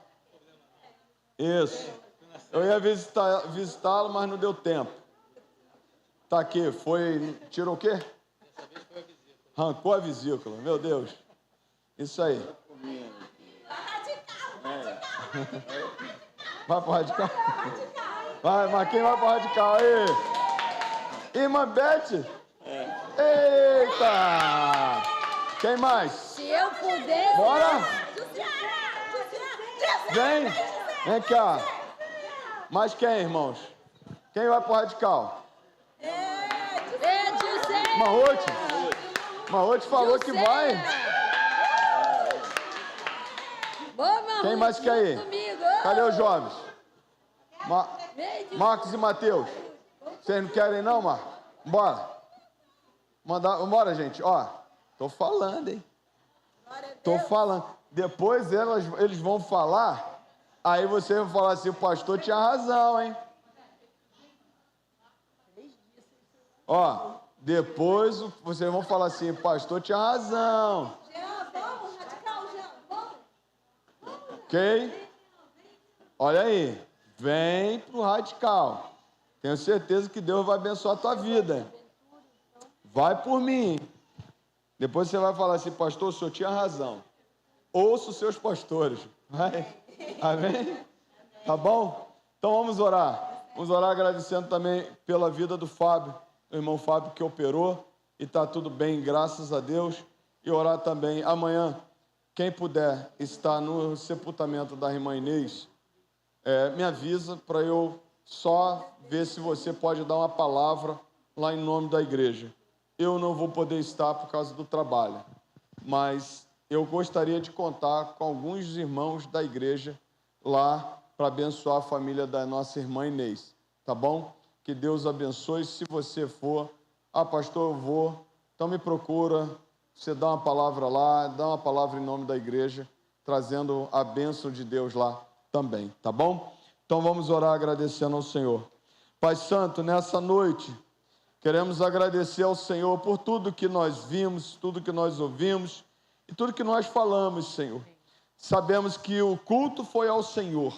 Isso. Eu ia visitá-lo, mas não deu tempo. Tá aqui, foi... Tirou o quê? Arrancou a vesícula, meu Deus. Isso aí. Vai pro Radical? Vai, mas quem vai pro Radical aí? Irmã Beth? Eita! Quem mais? Se eu puder... Bora! Vem cá. Mas quem, irmãos? Quem vai pro Radical? Marrote falou que vai. Quem mais quer ir? Cadê os jovens? Marcos e Mateus. Vocês não querem não, Marcos? Bora. Bora, gente. Ó, tô falando, hein? Tô falando. Depois eles vão falar, aí vocês vão falar assim, o pastor tinha razão, hein? Ó, depois vocês vão falar assim, pastor tinha razão. Vamos, Radical, vamos. Ok? Olha aí, vem pro Radical. Tenho certeza que Deus vai abençoar a tua vida. Vai por mim. Depois você vai falar assim, pastor, o senhor tinha razão. Ouça os seus pastores. Vai. Amém? Tá bom? Então vamos orar. Vamos orar agradecendo também pela vida do Fábio, o irmão Fábio que operou e está tudo bem, graças a Deus. E orar também amanhã, quem puder estar no sepultamento da irmã Inês, me avisa para eu só ver se você pode dar uma palavra lá em nome da igreja. Eu não vou poder estar por causa do trabalho, mas eu gostaria de contar com alguns irmãos da igreja lá para abençoar a família da nossa irmã Inês, tá bom? Que Deus abençoe. Se você for, pastor, eu vou, então me procura, você dá uma palavra lá, dá uma palavra em nome da igreja, trazendo a bênção de Deus lá também, tá bom? Então vamos orar agradecendo ao Senhor. Pai Santo, nessa noite, queremos agradecer ao Senhor por tudo que nós vimos, tudo que nós ouvimos e tudo que nós falamos, Senhor. Sabemos que o culto foi ao Senhor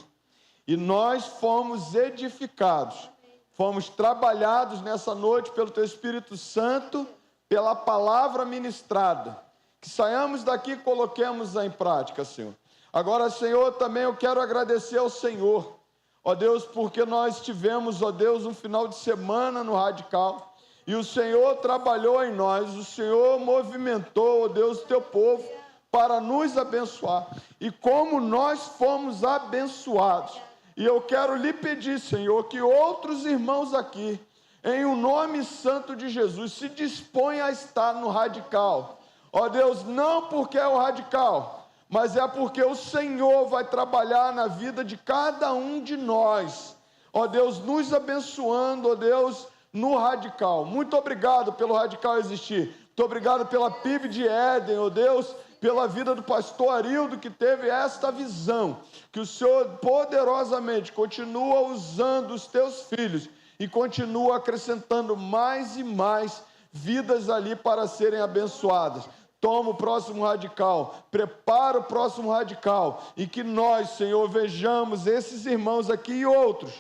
e nós fomos edificados, fomos trabalhados nessa noite pelo Teu Espírito Santo, pela palavra ministrada. Que saiamos daqui e coloquemos em prática, Senhor. Agora, Senhor, também eu quero agradecer ao Senhor, ó Deus, porque nós tivemos, ó Deus, um final de semana no Radical. E o Senhor trabalhou em nós, o Senhor movimentou, ó Deus, o Teu povo para nos abençoar. E como nós fomos abençoados, e eu quero lhe pedir, Senhor, que outros irmãos aqui, em o nome santo de Jesus, se disponham a estar no Radical. Ó Deus, não porque é o Radical, mas é porque o Senhor vai trabalhar na vida de cada um de nós. Ó Deus, nos abençoando, ó Deus, no Radical. Muito obrigado pelo Radical existir. Muito obrigado pela PIB de Éden, ó Deus, pela vida do pastor Arildo, que teve esta visão, que o Senhor poderosamente continua usando os teus filhos e continua acrescentando mais e mais vidas ali para serem abençoadas. Toma o próximo Radical, prepara o próximo Radical, e que nós, Senhor, vejamos esses irmãos aqui e outros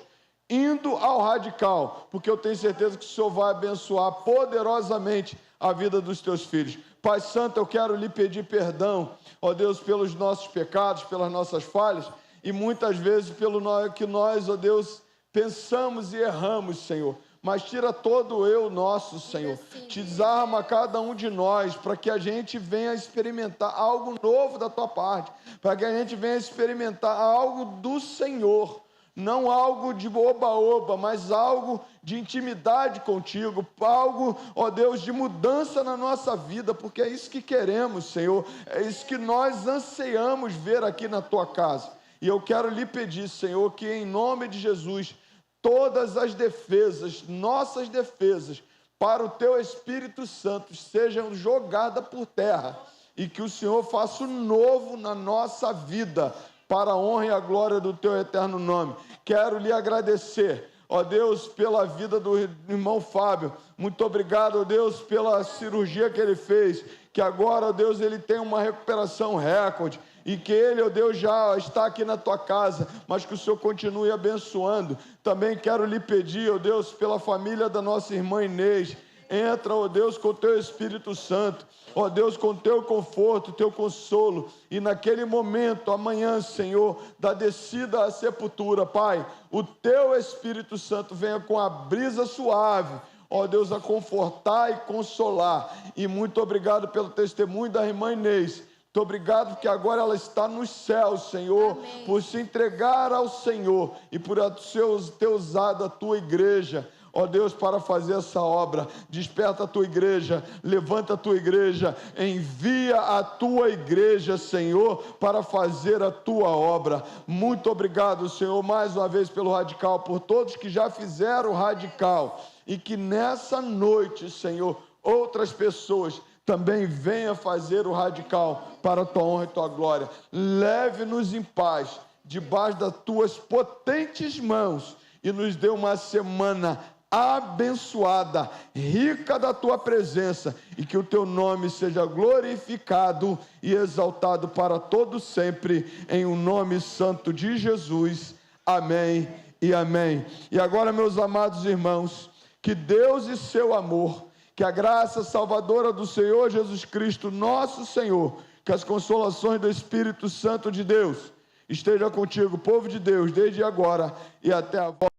indo ao Radical, porque eu tenho certeza que o Senhor vai abençoar poderosamente a vida dos teus filhos. Pai Santo, eu quero lhe pedir perdão, ó Deus, pelos nossos pecados, pelas nossas falhas, e muitas vezes pelo que nós, ó Deus, pensamos e erramos, Senhor. Mas tira todo o eu nosso, Senhor. Te desarma cada um de nós, para que a gente venha experimentar algo novo da tua parte, para que a gente venha experimentar algo do Senhor. Não algo de oba-oba, mas algo de intimidade contigo, algo, ó Deus, de mudança na nossa vida, porque é isso que queremos, Senhor, é isso que nós anseiamos ver aqui na tua casa. E eu quero lhe pedir, Senhor, que em nome de Jesus, todas as defesas, nossas defesas, para o teu Espírito Santo, sejam jogadas por terra, e que o Senhor faça o novo na nossa vida, para a honra e a glória do teu eterno nome. Quero lhe agradecer, ó Deus, pela vida do irmão Fábio. Muito obrigado, ó Deus, pela cirurgia que ele fez, que agora, ó Deus, ele tem uma recuperação recorde, e que ele, ó Deus, já está aqui na tua casa, mas que o Senhor continue abençoando. Também quero lhe pedir, ó Deus, pela família da nossa irmã Inês. Entra, ó Deus, com o teu Espírito Santo, ó Deus, com o teu conforto, o teu consolo, e naquele momento, amanhã, Senhor, da descida à sepultura, Pai, o teu Espírito Santo venha com a brisa suave, ó Deus, a confortar e consolar. E muito obrigado pelo testemunho da irmã Inês. Muito obrigado porque agora ela está nos céus, Senhor. Amém. Por se entregar ao Senhor e por ter usado a tua igreja, ó Deus, para fazer essa obra. Desperta a tua igreja, levanta a tua igreja, envia a tua igreja, Senhor, para fazer a tua obra. Muito obrigado, Senhor, mais uma vez pelo Radical, por todos que já fizeram o Radical, e que nessa noite, Senhor, outras pessoas também venham fazer o Radical para a tua honra e tua glória. Leve-nos em paz, debaixo das tuas potentes mãos, e nos dê uma semana abençoada, rica da tua presença, e que o teu nome seja glorificado e exaltado para todo sempre, em o nome santo de Jesus. Amém e amém. E agora, meus amados irmãos, que Deus e seu amor, que a graça salvadora do Senhor Jesus Cristo, nosso Senhor, que as consolações do Espírito Santo de Deus esteja contigo, povo de Deus, desde agora e até a volta.